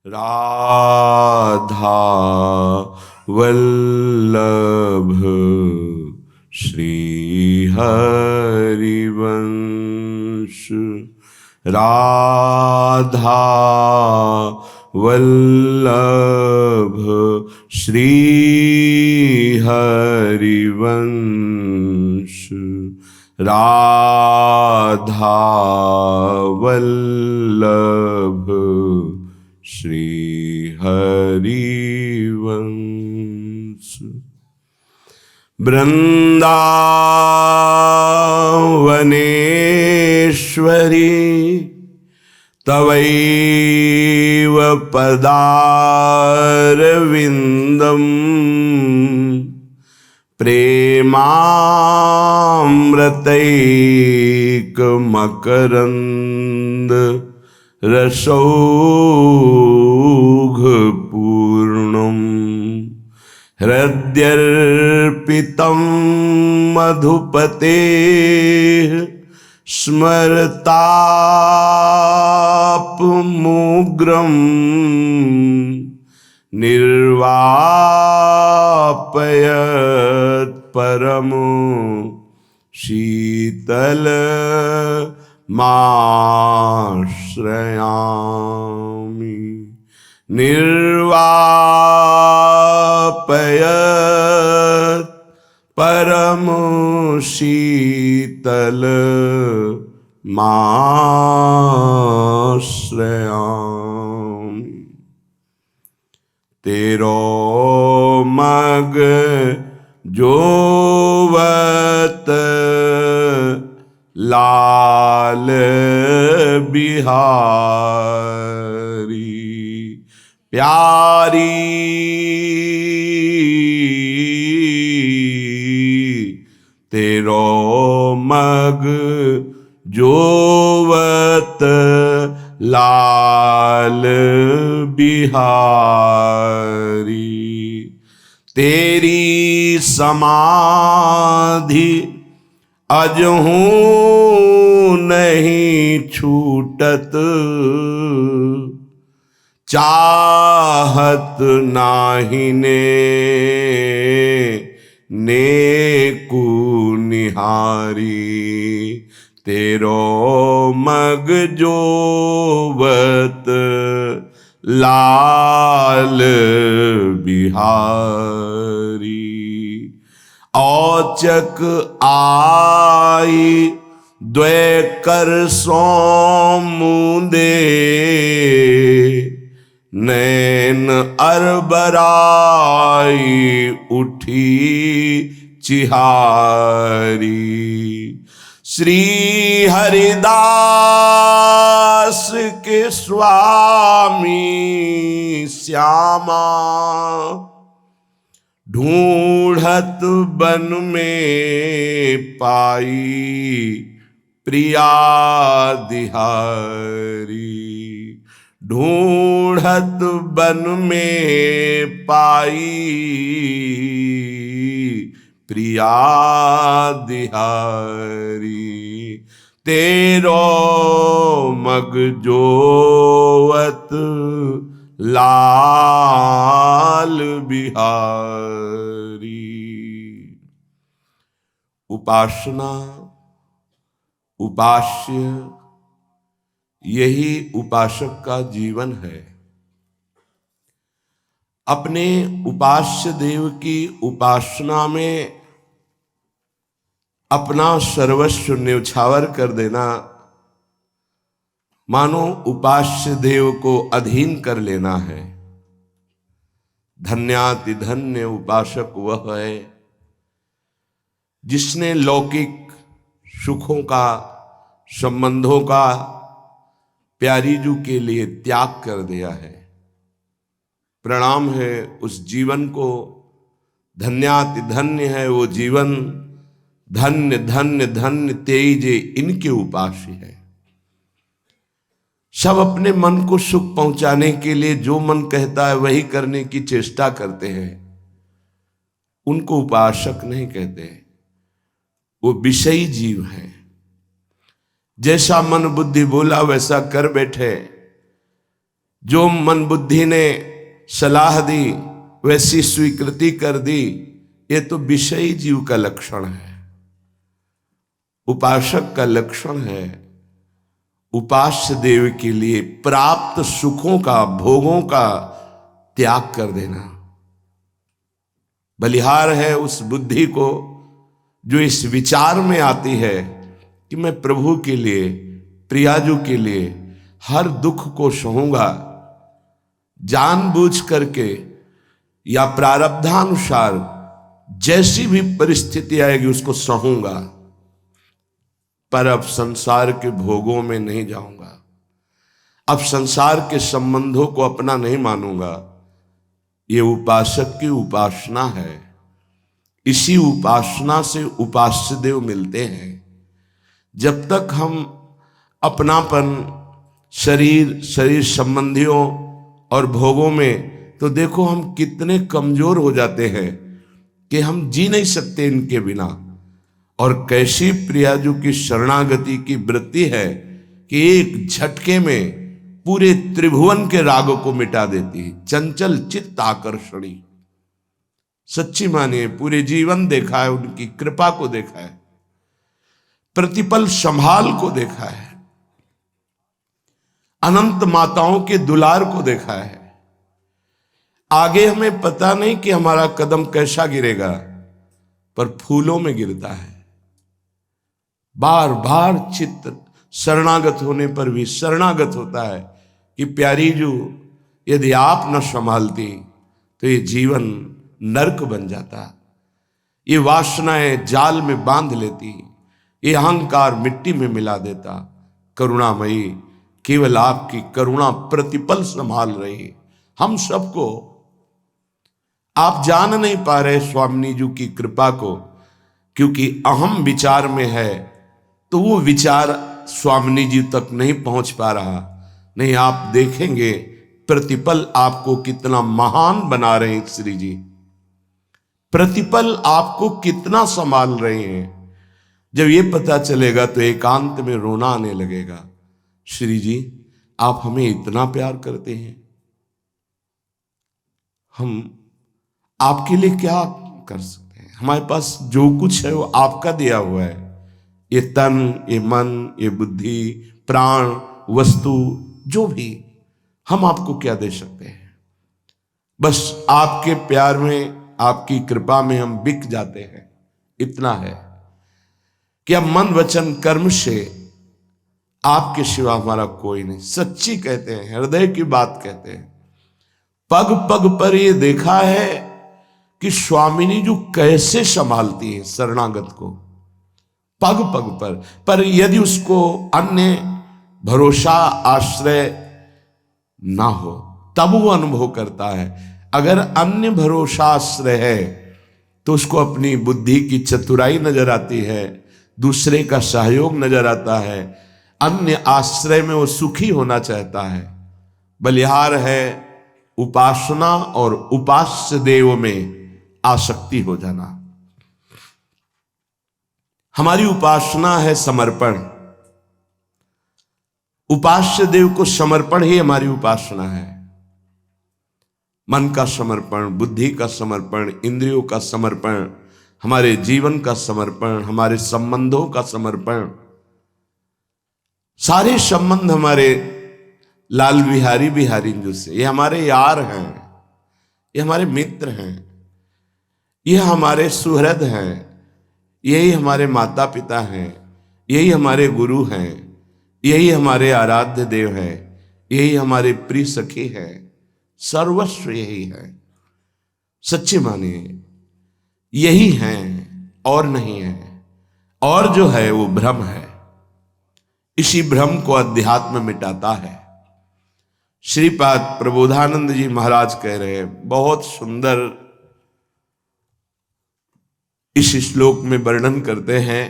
राधा वल्लभ श्री हरिवंश। राधा वल्लभ श्री हरिवंश। राधा वल्लभ श्री हरिवंश। वृंदावनेश्वरी तवैव पदारविन्दम् प्रेमामृतैकमकरन्द रसौघपूर्णम् हृद्यर्पितं मधुपतेः स्मरतापमुग्रम् निर्वापयत् परमो शीतलमाश्रयामि। निर्वापयत् परमो शीतलमाश्रयामि। तेरो मग जोवत लाल बिहारी प्यारी तेरो मग जोवत लाल बिहारी। तेरी समाधि अजहूं नहीं छूटत चाहत नाहिने नेकु निहारी। तेरो मग जोवत लाल बिहारी। औचक आई द्वै कर सो मूंदे नैन अरबराई उठी चिहारी। श्री हरिदास के स्वामी श्यामा ढूंढत बन में पाई प्रिया दिहारी। ढूंढत बन में पाई प्रिया दिहारी। तेरो मग जोवत लाल बिहारी। उपासना उपास्य यही उपासक का जीवन है। अपने उपास्य देव की उपासना में अपना सर्वस्व न्यौछावर कर देना, मानो उपास्य देव को अधीन कर लेना है। धन्याति धन्य उपासक वह है जिसने लौकिक सुखों का, संबंधों का प्यारीजू के लिए त्याग कर दिया है। प्रणाम है उस जीवन को। धन्याति धन्य है वो जीवन। धन्य धन्य धन्य तेजे इनके उपास्य है। सब अपने मन को सुख पहुंचाने के लिए जो मन कहता है वही करने की चेष्टा करते हैं। उनको उपासक नहीं कहते, वो विषयी जीव हैं। जैसा मन बुद्धि बोला वैसा कर बैठे, जो मन बुद्धि ने सलाह दी वैसी स्वीकृति कर दी, ये तो विषयी जीव का लक्षण है। उपासक का लक्षण है उपास्य देव के लिए प्राप्त सुखों का, भोगों का त्याग कर देना। बलिहार है उस बुद्धि को जो इस विचार में आती है कि मैं प्रभु के लिए, प्रियाजू के लिए हर दुख को सहूंगा, जानबूझ करके या प्रारब्धानुसार जैसी भी परिस्थिति आएगी उसको सहूंगा, पर अब संसार के भोगों में नहीं जाऊंगा, अब संसार के संबंधों को अपना नहीं मानूंगा। ये उपासक की उपासना है। इसी उपासना से उपास्य देव मिलते हैं। जब तक हम अपनापन शरीर संबंधियों और भोगों में, तो देखो हम कितने कमजोर हो जाते हैं कि हम जी नहीं सकते इनके बिना। और कैसी प्रियाजू की शरणागति की वृत्ति है कि एक झटके में पूरे त्रिभुवन के रागों को मिटा देती है। चंचल चित्त आकर्षणी, सच्ची मानिए पूरे जीवन देखा है, उनकी कृपा को देखा है, प्रतिपल संभाल को देखा है, अनंत माताओं के दुलार को देखा है। आगे हमें पता नहीं कि हमारा कदम कैसा गिरेगा, पर फूलों में गिरता है। बार बार चित्त शरणागत होने पर भी शरणागत होता है कि प्यारी जू, यदि आप न संभालती तो ये जीवन नरक बन जाता, ये वासनाएं जाल में बांध लेती, ये अहंकार मिट्टी में मिला देता। करुणामयी, केवल आपकी करुणा प्रतिपल संभाल रही हम सबको। आप जान नहीं पा रहे स्वामिनी जी की कृपा को, क्योंकि अहम विचार में है तो वो विचार स्वामिनी जी तक नहीं पहुंच पा रहा। नहीं, आप देखेंगे प्रतिपल आपको कितना महान बना रहे हैं श्री जी, प्रतिपल आपको कितना संभाल रहे हैं। जब ये पता चलेगा तो एकांत में रोना आने लगेगा। श्री जी, आप हमें इतना प्यार करते हैं, हम आपके लिए क्या कर सकते हैं। हमारे पास जो कुछ है वो आपका दिया हुआ है, ये तन, ये मन, ये बुद्धि, प्राण, वस्तु, जो भी, हम आपको क्या दे सकते हैं। बस आपके प्यार में, आपकी कृपा में हम बिक जाते हैं। इतना है कि अब मन वचन कर्म से आपके सिवा हमारा कोई नहीं। सच्ची कहते हैं, हृदय की बात कहते हैं। पग पग पर ये देखा है कि स्वामिनी जो कैसे संभालती है शरणागत को, पग पग पर यदि उसको अन्य भरोसा आश्रय ना हो तब वो अनुभव करता है। अगर अन्य भरोसा आश्रय है तो उसको अपनी बुद्धि की चतुराई नजर आती है, दूसरे का सहयोग नजर आता है, अन्य आश्रय में वो सुखी होना चाहता है। बलिहार है उपासना और उपास्य देव में आसक्ति हो जाना। हमारी उपासना है समर्पण, उपास्य देव को समर्पण ही हमारी उपासना है। मन का समर्पण, बुद्धि का समर्पण, इंद्रियों का समर्पण, हमारे जीवन का समर्पण, हमारे संबंधों का समर्पण। सारे संबंध हमारे लाल बिहारी बिहारी से, ये हमारे यार हैं, ये हमारे मित्र हैं, ये हमारे सुहृद हैं, यही हमारे माता पिता हैं, यही हमारे गुरु हैं, यही हमारे आराध्य देव हैं, यही हमारे प्रिय सखी हैं, सर्वस्व यही है। सच्चे मानिए यही हैं और नहीं है, और जो है वो भ्रम है। इसी भ्रम को अध्यात्म मिटाता है। श्रीपाद प्रबोधानंद जी महाराज कह रहे हैं, बहुत सुंदर इस श्लोक में वर्णन करते हैं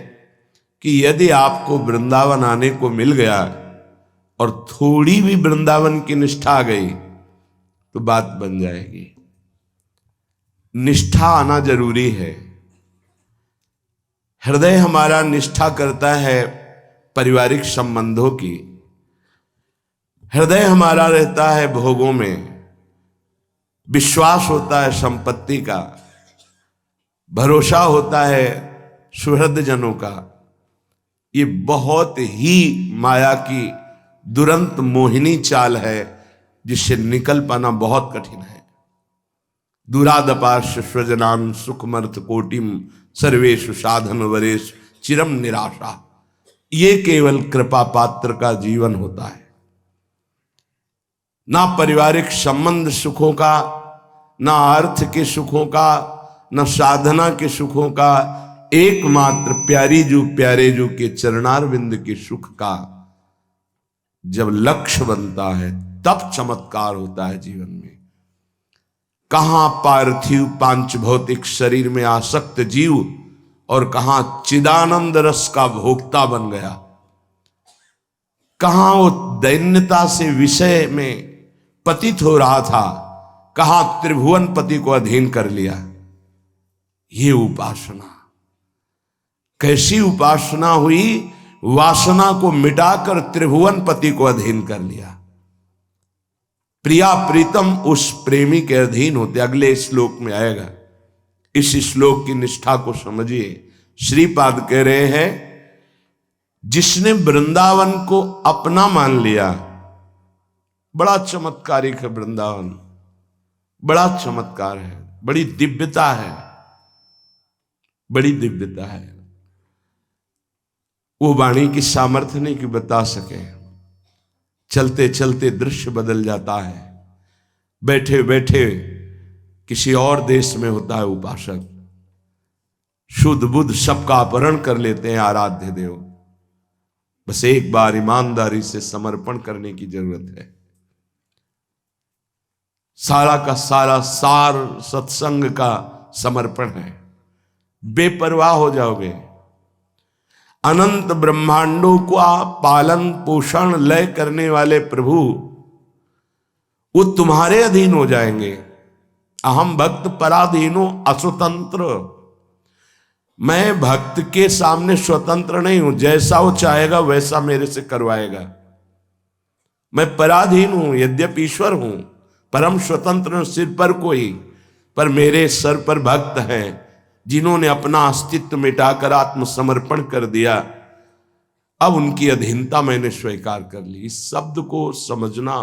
कि यदि आपको वृंदावन आने को मिल गया और थोड़ी भी वृंदावन की निष्ठा आ गई तो बात बन जाएगी। निष्ठा आना जरूरी है। हृदय हमारा निष्ठा करता है पारिवारिक संबंधों की, हृदय हमारा रहता है भोगों में, विश्वास होता है संपत्ति का, भरोसा होता है सुहृद जनों का। ये बहुत ही माया की दुरंत मोहिनी चाल है, जिससे निकल पाना बहुत कठिन है। दुरादपाश स्वजनान सुखमर्थ कोटिम सर्वेशु साधन वरेश चिरम निराशा। ये केवल कृपा पात्र का जीवन होता है। ना पारिवारिक संबंध सुखों का, ना अर्थ के सुखों का, ना साधना के सुखों का, एकमात्र प्यारे जू के चरणारविंद के सुख का जब लक्ष्य बनता है तब चमत्कार होता है जीवन में। कहां पार्थिव पांच भौतिक शरीर में आसक्त जीव और कहां चिदानंद रस का भोक्ता बन गया। कहां वो दैन्यता से विषय में पतित हो रहा था, कहां त्रिभुवन पति को अधीन कर लिया। ये उपासना कैसी उपासना हुई? वासना को मिटाकर त्रिभुवन पति को अधीन कर लिया। प्रिया प्रीतम उस प्रेमी के अधीन होते। अगले श्लोक में आएगा, इस श्लोक की निष्ठा को समझिए। श्रीपाद कह रहे हैं, जिसने वृंदावन को अपना मान लिया, बड़ा चमत्कारिक है वृंदावन, बड़ा चमत्कार है, बड़ी दिव्यता है, बड़ी दिव्यता है। वो वाणी की सामर्थ्य नहीं कि बता सके। चलते चलते दृश्य बदल जाता है। बैठे बैठे किसी और देश में होता है उपासक, शुद्ध बुद्ध सबका अपहरण कर लेते हैं आराध्य देव। बस एक बार ईमानदारी से समर्पण करने की जरूरत है। सारा का सारा सार सत्संग का समर्पण है। बेपरवाह हो जाओगे। अनंत ब्रह्मांडों का पालन पोषण लय करने वाले प्रभु, वो तुम्हारे अधीन हो जाएंगे। अहम भक्त पराधीनो अस्वतंत्र। मैं भक्त के सामने स्वतंत्र नहीं हूं, जैसा वो चाहेगा वैसा मेरे से करवाएगा। मैं पराधीन हूं, यद्यपि ईश्वर हूं, परम स्वतंत्र सिर पर कोई, पर मेरे सर पर भक्त हैं जिन्होंने अपना अस्तित्व मिटाकर आत्मसमर्पण कर दिया। अब उनकी अधीनता मैंने स्वीकार कर ली। इस शब्द को समझना।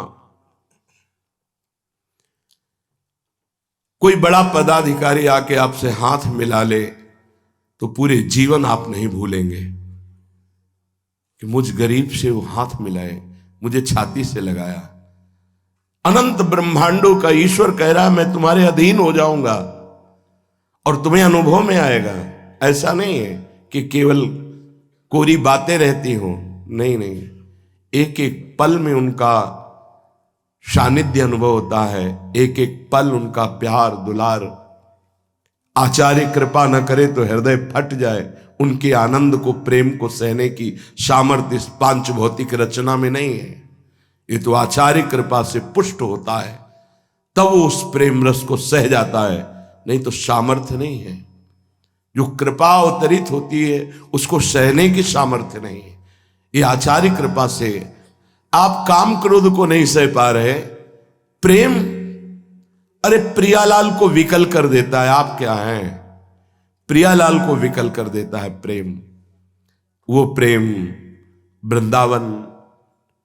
कोई बड़ा पदाधिकारी आके आपसे हाथ मिला ले तो पूरे जीवन आप नहीं भूलेंगे कि मुझ गरीब से वो हाथ मिलाए, मुझे छाती से लगाया। अनंत ब्रह्मांडों का ईश्वर कह रहा है मैं तुम्हारे अधीन हो जाऊंगा और तुम्हें अनुभव में आएगा। ऐसा नहीं है कि केवल कोरी बातें रहती हों, नहीं नहीं, एक एक पल में उनका सानिध्य अनुभव होता है। एक एक पल उनका प्यार दुलार। आचार्य कृपा न करे तो हृदय फट जाए। उनके आनंद को, प्रेम को सहने की सामर्थ्य इस पांच भौतिक रचना में नहीं है। ये तो आचार्य कृपा से पुष्ट होता है, तब वो उस प्रेम रस को सह जाता है, नहीं तो सामर्थ्य नहीं है। जो कृपा अवतरित होती है उसको सहने की सामर्थ्य नहीं है। ये आचार्य कृपा से आप काम क्रोध को नहीं सह पा रहे, प्रेम, अरे प्रियालाल को विकल कर देता है। आप क्या हैं? प्रियालाल को विकल कर देता है प्रेम। वो प्रेम वृंदावन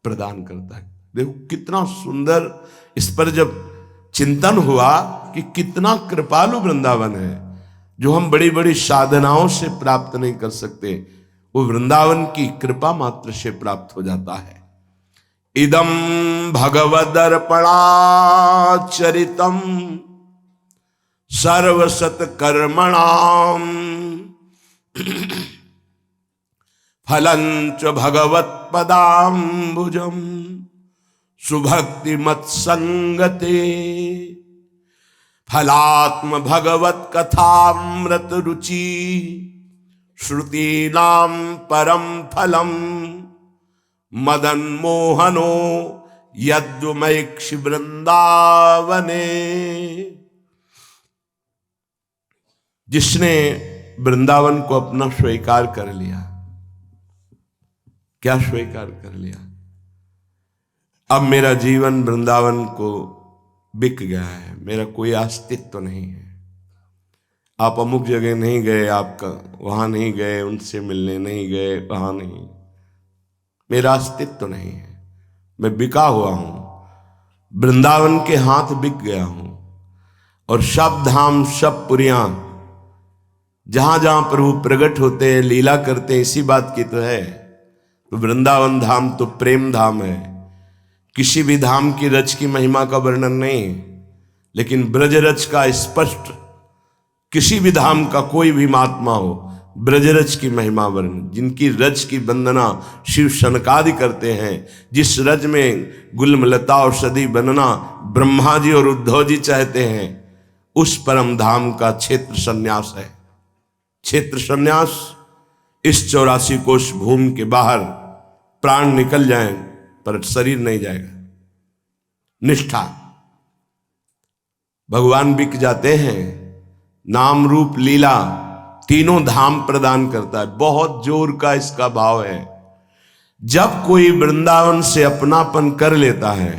प्रदान करता है। देखो कितना सुंदर, इस पर जब चिंतन हुआ कि कितना कृपालु वृंदावन है, जो हम बड़ी बड़ी साधनाओं से प्राप्त नहीं कर सकते, वो वृंदावन की कृपा मात्र से प्राप्त हो जाता है। इदम भगवदर्पणाचरितम सर्वसत कर्मणाम फलंच भगवत पदाम्बुजम सुभक्ति मत्संगते फलात्म भगवत कथामृत रुचि श्रुति नाम परम फलम मदन मोहनो यद्वमैक्षि वृंदावने। जिसने वृंदावन को अपना स्वीकार कर लिया, क्या स्वीकार कर लिया? अब मेरा जीवन वृंदावन को बिक गया है, मेरा कोई अस्तित्व नहीं है। आप अमुक जगह नहीं गए, आपका वहां नहीं गए, उनसे मिलने नहीं गए, वहां नहीं, मेरा अस्तित्व नहीं है, मैं बिका हुआ हूं, वृंदावन के हाथ बिक गया हूं। और सब धाम सब पुरियां जहां जहां प्रभु प्रकट होते हैं, लीला करते हैं, इसी बात की तो है। तो वृंदावन धाम तो प्रेम धाम है। किसी भी धाम की रच की महिमा का वर्णन नहीं, लेकिन ब्रज रच का स्पष्ट, किसी भी धाम का कोई भी महात्मा हो, ब्रजरज की महिमा वर्णन, जिनकी रज की वंदना शिव शनकादि करते हैं, जिस रज में गुलमलता औषधि बनना ब्रह्मा जी और उद्धव जी चाहते हैं, उस परम धाम का क्षेत्र संन्यास है। क्षेत्र संन्यास, इस 84 कोश भूमि के बाहर प्राण निकल जाएं पर शरीर नहीं जाएगा। निष्ठा, भगवान बिक जाते हैं, नाम रूप लीला तीनों धाम प्रदान करता है। बहुत जोर का इसका भाव है। जब कोई वृंदावन से अपनापन कर लेता है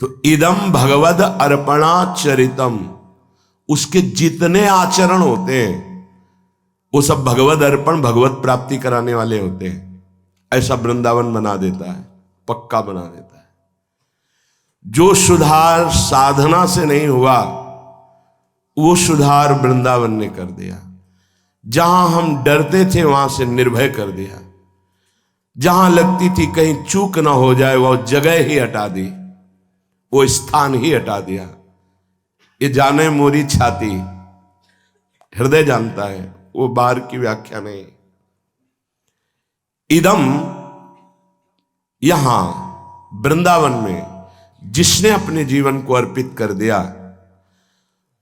तो इदम भगवद अर्पणा चरितम, उसके जितने आचरण होते हैं वो सब भगवद अर्पण, भगवत प्राप्ति कराने वाले होते हैं। ऐसा वृंदावन बना देता है, पक्का बना देता है। जो सुधार साधना से नहीं हुआ वो सुधार वृंदावन ने कर दिया। जहां हम डरते थे वहां से निर्भय कर दिया। जहां लगती थी कहीं चूक ना हो जाए, वो जगह ही हटा दी, वो स्थान ही हटा दिया। ये जाने मोरी छाती, हृदय जानता है, वो बाहर की व्याख्या नहीं। इदम, यहां वृंदावन में जिसने अपने जीवन को अर्पित कर दिया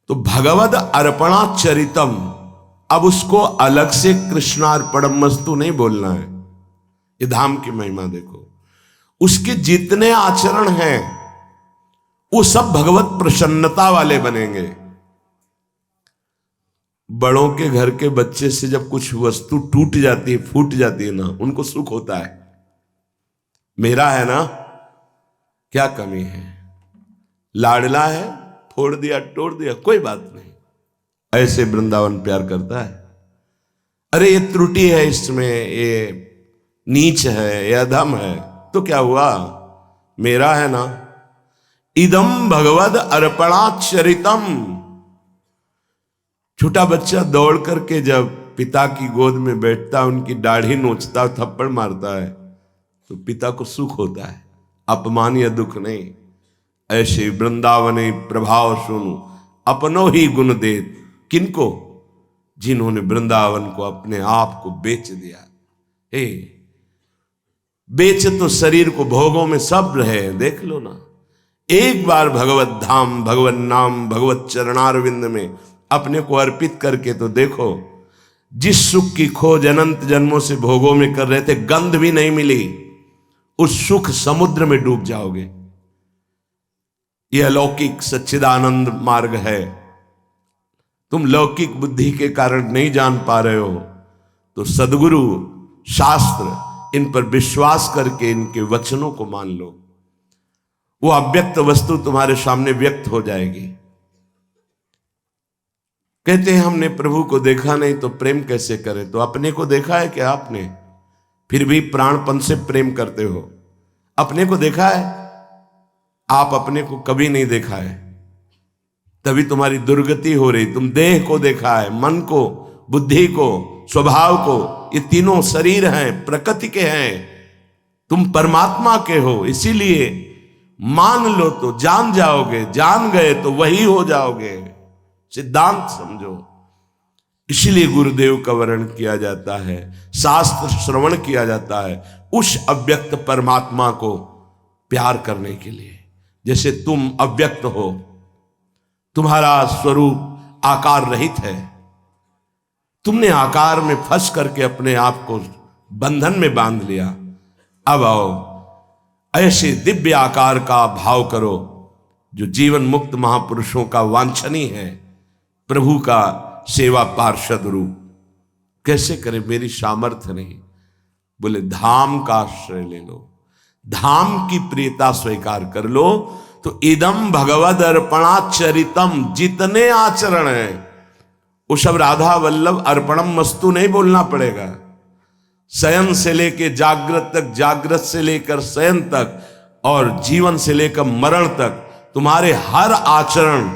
तो भगवद अर्पणा चरितम, अब उसको अलग से कृष्णार्पणम वस्तु नहीं बोलना है। ये धाम की महिमा देखो, उसके जितने आचरण हैं वो सब भगवत प्रसन्नता वाले बनेंगे। बड़ों के घर के बच्चे से जब कुछ वस्तु टूट जाती है, फूट जाती है ना, उनको सुख होता है। मेरा है ना, क्या कमी है, लाडला है, फोड़ दिया तोड़ दिया, कोई बात नहीं। ऐसे वृंदावन प्यार करता है। अरे ये त्रुटि है इसमें, ये नीच है, ये अधम है, तो क्या हुआ, मेरा है ना। इदम भगवद अर्पणाचरितम। छोटा बच्चा दौड़ करके जब पिता की गोद में बैठता, उनकी दाढ़ी नोचता, थप्पड़ मारता है तो पिता को सुख होता है, अपमान या दुख नहीं। ऐसे वृंदावने प्रभाव सुनु अपनो ही गुण देत, किनको, जिन्होंने वृंदावन को अपने आप को बेच दिया। हे, बेच तो शरीर को भोगों में सब रहे, देख लो ना। एक बार भगवत धाम, भगवत नाम, भगवत चरणारविंद में अपने को अर्पित करके तो देखो, जिस सुख की खोज अनंत जन्मों से भोगों में कर रहे थे, गंध भी नहीं मिली, उस सुख समुद्र में डूब जाओगे। यह अलौकिक सच्चिदानंद मार्ग है। तुम लौकिक बुद्धि के कारण नहीं जान पा रहे हो तो सद्गुरु, शास्त्र, इन पर विश्वास करके इनके वचनों को मान लो। वो अव्यक्त वस्तु तुम्हारे सामने व्यक्त हो जाएगी। कहते हैं हमने प्रभु को देखा नहीं तो प्रेम कैसे करें। तो अपने को देखा है क्या आपने? फिर भी प्राणपन से प्रेम करते हो। अपने को देखा है? आप अपने को कभी नहीं देखा है, तभी तुम्हारी दुर्गति हो रही। तुम देह को देखा है, मन को, बुद्धि को, स्वभाव को। ये तीनों शरीर हैं, प्रकृति के हैं, तुम परमात्मा के हो। इसीलिए मान लो तो जान जाओगे, जान गए तो वही हो जाओगे। सिद्धांत समझो। इसलिए गुरुदेव का वर्णन किया जाता है, शास्त्र श्रवण किया जाता है, उस अव्यक्त परमात्मा को प्यार करने के लिए। जैसे तुम अव्यक्त हो, तुम्हारा स्वरूप आकार रहित है, तुमने आकार में फंस करके अपने आप को बंधन में बांध लिया। अब आओ, ऐसे दिव्य आकार का भाव करो जो जीवन मुक्त महापुरुषों का वांछनीय है, प्रभु का सेवा पार्षद रूप। कैसे करें? मेरी सामर्थ्य नहीं। बोले धाम का आश्रय ले लो। धाम की प्रियता स्वीकार कर लो तो इदम भगवद अर्पणाचरितम, जितने आचरण है वो सब राधा वल्लभ अर्पणम मस्तु नहीं बोलना पड़ेगा। शयन से लेकर जागृत तक, जागृत से लेकर शयन तक, और जीवन से लेकर मरण तक तुम्हारे हर आचरण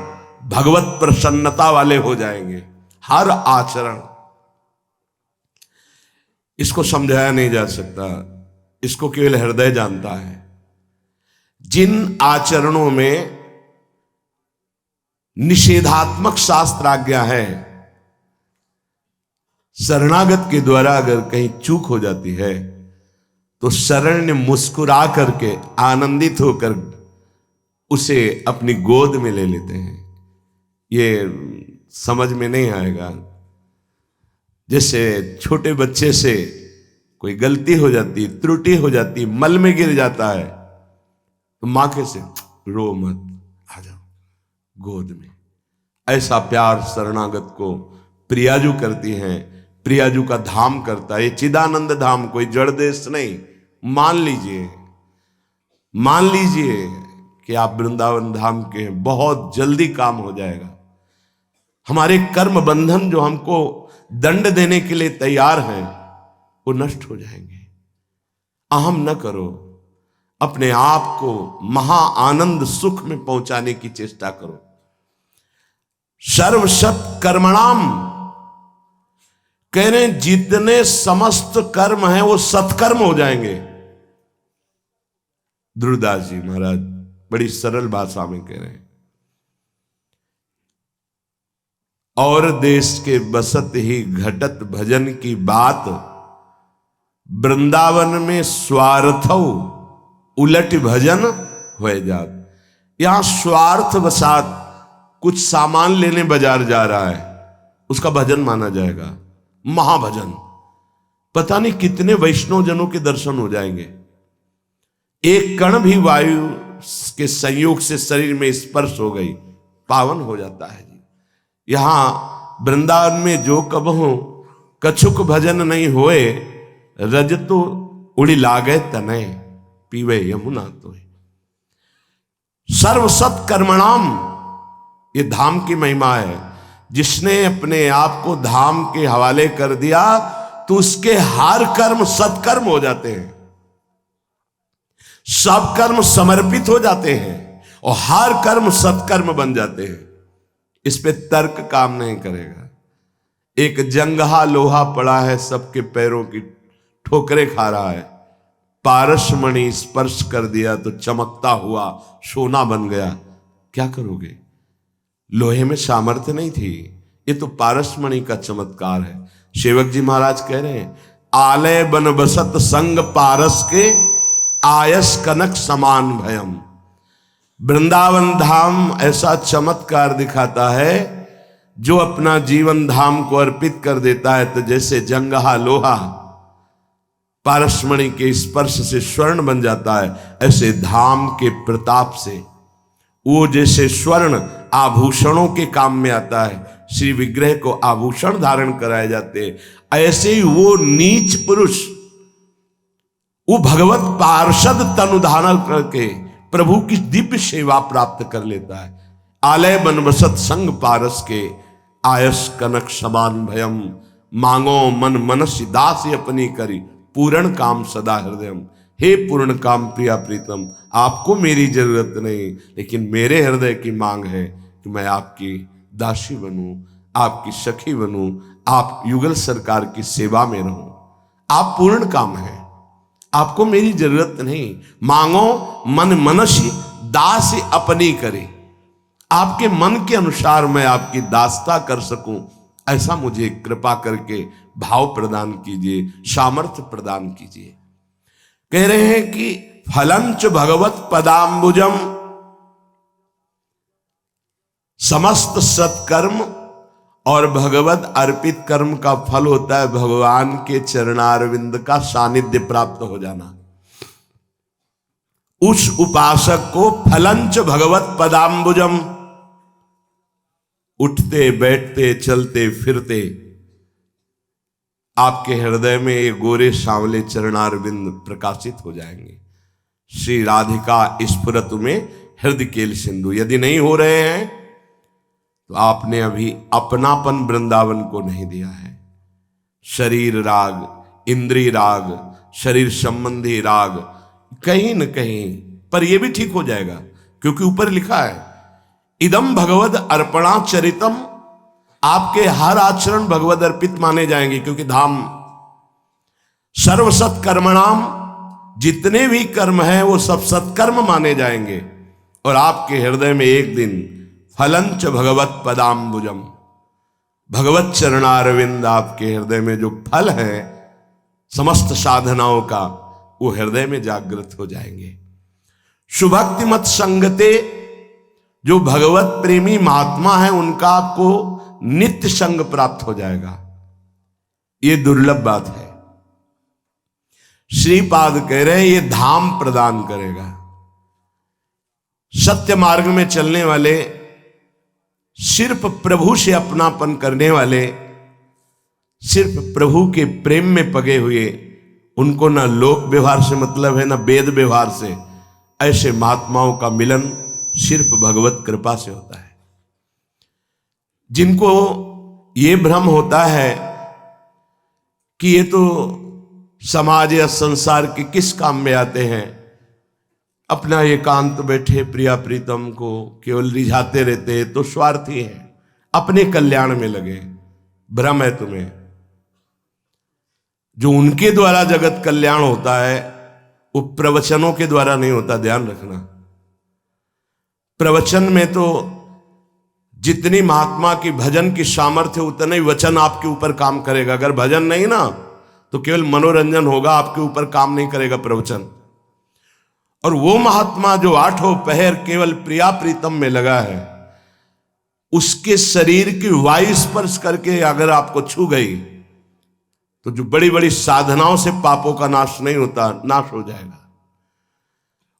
भगवत प्रसन्नता वाले हो जाएंगे। हर आचरण, इसको समझाया नहीं जा सकता, इसको केवल हृदय जानता है। जिन आचरणों में निषेधात्मक शास्त्र आज्ञा है, शरणागत के द्वारा अगर कहीं चूक हो जाती है तो शरण्य मुस्कुरा करके आनंदित होकर उसे अपनी गोद में ले लेते हैं। ये समझ में नहीं आएगा। जैसे छोटे बच्चे से कोई गलती हो जाती, त्रुटि हो जाती, मल में गिर जाता है तो मां कैसे, रो मत, आ जाओ गोद में। ऐसा प्यार शरणागत को प्रियाजू करती हैं, प्रियाजू का धाम करता है। चिदानंद धाम कोई जड़ देश नहीं। मान लीजिए कि आप वृंदावन धाम के हैं, बहुत जल्दी काम हो जाएगा। हमारे कर्म बंधन जो हमको दंड देने के लिए तैयार हैं वो नष्ट हो जाएंगे। अहम न करो, अपने आप को महा आनंद सुख में पहुंचाने की चेष्टा करो। सर्वसत कर्मणाम, कह रहे हैं जितने समस्त कर्म हैं वो सत्कर्म हो जाएंगे। ध्रुवदास जी महाराज बड़ी सरल भाषा में कह रहे हैं, और देश के बसत ही घटत भजन की बात, वृंदावन में स्वार्थ उलट भजन हो जात। यहां स्वार्थ वसात कुछ सामान लेने बाजार जा रहा है, उसका भजन माना जाएगा, महाभजन। पता नहीं कितने वैष्णव जनों के दर्शन हो जाएंगे। एक कण भी वायु के संयोग से शरीर में स्पर्श हो गई, पावन हो जाता है जी। यहां वृंदावन में जो कबहू कछुक भजन नहीं होए, रज तो उड़ी लागे तनय, पीवे यमुना तो। सर्वसत कर्मणाम, ये धाम की महिमा है। जिसने अपने आप को धाम के हवाले कर दिया तो उसके हर कर्म सत्कर्म हो जाते हैं, सब कर्म समर्पित हो जाते हैं और हर कर्म सत्कर्म बन जाते हैं। इस पे तर्क काम नहीं करेगा। एक जंगहा लोहा पड़ा है, सबके पैरों की ठोकरें खा रहा है, पारसमणि स्पर्श कर दिया तो चमकता हुआ सोना बन गया, क्या करोगे? लोहे में सामर्थ्य नहीं थी, ये तो पारसमणि का चमत्कार है। सेवक जी महाराज कह रहे हैं, आलय बन बसत संग पारस के, आयस कनक समान भयम। वृंदावन धाम ऐसा चमत्कार दिखाता है, जो अपना जीवन धाम को अर्पित कर देता है तो जैसे जंगहा लोहा पारसमणि के स्पर्श से स्वर्ण बन जाता है, ऐसे धाम के प्रताप से वो जैसे स्वर्ण आभूषणों के काम में आता है, श्री विग्रह को आभूषण धारण कराए जाते हैं, ऐसे ही वो नीच पुरुष वो भगवत पार्षद तनु धारण करके प्रभु की दिव्य सेवा प्राप्त कर लेता है। आलय बनबसत संग पारस के, आयस कनक समान भयम। मांगो मन मनस्य दास अपनी करी, पूर्ण काम सदा हृदयम। हे पूर्ण काम प्रिया प्रीतम, आपको मेरी जरूरत नहीं, लेकिन मेरे हृदय की मांग है कि मैं आपकी दासी बनूं, आपकी सखी बनूं, आप युगल सरकार की सेवा में रहूं। आप पूर्ण काम हैं, आपको मेरी जरूरत नहीं। मांगो मन मनसी दास अपनी करे, आपके मन के अनुसार मैं आपकी दासता कर सकूं, ऐसा मुझे कृपा करके भाव प्रदान कीजिए, सामर्थ्य प्रदान कीजिए। कह रहे हैं कि फलंच भगवत पदाम्बुजम, समस्त सत्कर्म और भगवत अर्पित कर्म का फल होता है भगवान के चरणारविंद का सानिध्य प्राप्त हो जाना। उस उपासक को फलंच भगवत पदाम्बुजम, उठते बैठते चलते फिरते आपके हृदय में ये गोरे सांवले चरणारविंद प्रकाशित हो जाएंगे। श्री राधिका स्फुरतु में हृदय केल सिंधु। यदि नहीं हो रहे हैं तो आपने अभी अपनापन वृंदावन को नहीं दिया है। शरीर राग, इंद्रिय राग, शरीर संबंधी राग कहीं न कहीं, पर यह भी ठीक हो जाएगा क्योंकि ऊपर लिखा है इदम भगवद अर्पणा चरितम, आपके हर आचरण भगवद अर्पित माने जाएंगे क्योंकि धाम सर्व सत्कर्मणाम, जितने भी कर्म हैं वो सब सत्कर्म माने जाएंगे। और आपके हृदय में एक दिन फलंच भगवत पदाम्बुजम, भगवत चरणारविंद, आपके हृदय में जो फल है समस्त साधनाओं का वो हृदय में जागृत हो जाएंगे। शुभक्ति मत संगते, जो भगवत प्रेमी महात्मा है उनका आपको नित्य संग प्राप्त हो जाएगा। ये दुर्लभ बात है। श्रीपाद कह रहे हैं ये धाम प्रदान करेगा। सत्य मार्ग में चलने वाले, सिर्फ प्रभु से अपनापन करने वाले, सिर्फ प्रभु के प्रेम में पगे हुए, उनको ना लोक व्यवहार से मतलब है ना वेद व्यवहार से, ऐसे महात्माओं का मिलन सिर्फ भगवत कृपा से होता है। जिनको ये भ्रम होता है कि ये तो समाज या संसार के किस काम में आते हैं, अपना एकांत बैठे प्रिया प्रीतम को केवल रिझाते रहते हैं, तो स्वार्थी है, अपने कल्याण में लगे, भ्रम है तुम्हें। जो उनके द्वारा जगत कल्याण होता है वो प्रवचनों के द्वारा नहीं होता, ध्यान रखना। प्रवचन में तो जितनी महात्मा की भजन की सामर्थ्य उतना ही वचन आपके ऊपर काम करेगा। अगर भजन नहीं ना तो केवल मनोरंजन होगा, आपके ऊपर काम नहीं करेगा प्रवचन। और वो महात्मा जो आठों पहर केवल प्रिया प्रीतम में लगा है, उसके शरीर की वायु स्पर्श करके अगर आपको छू गई तो जो बड़ी बड़ी साधनाओं से पापों का नाश नहीं होता, नाश हो जाएगा।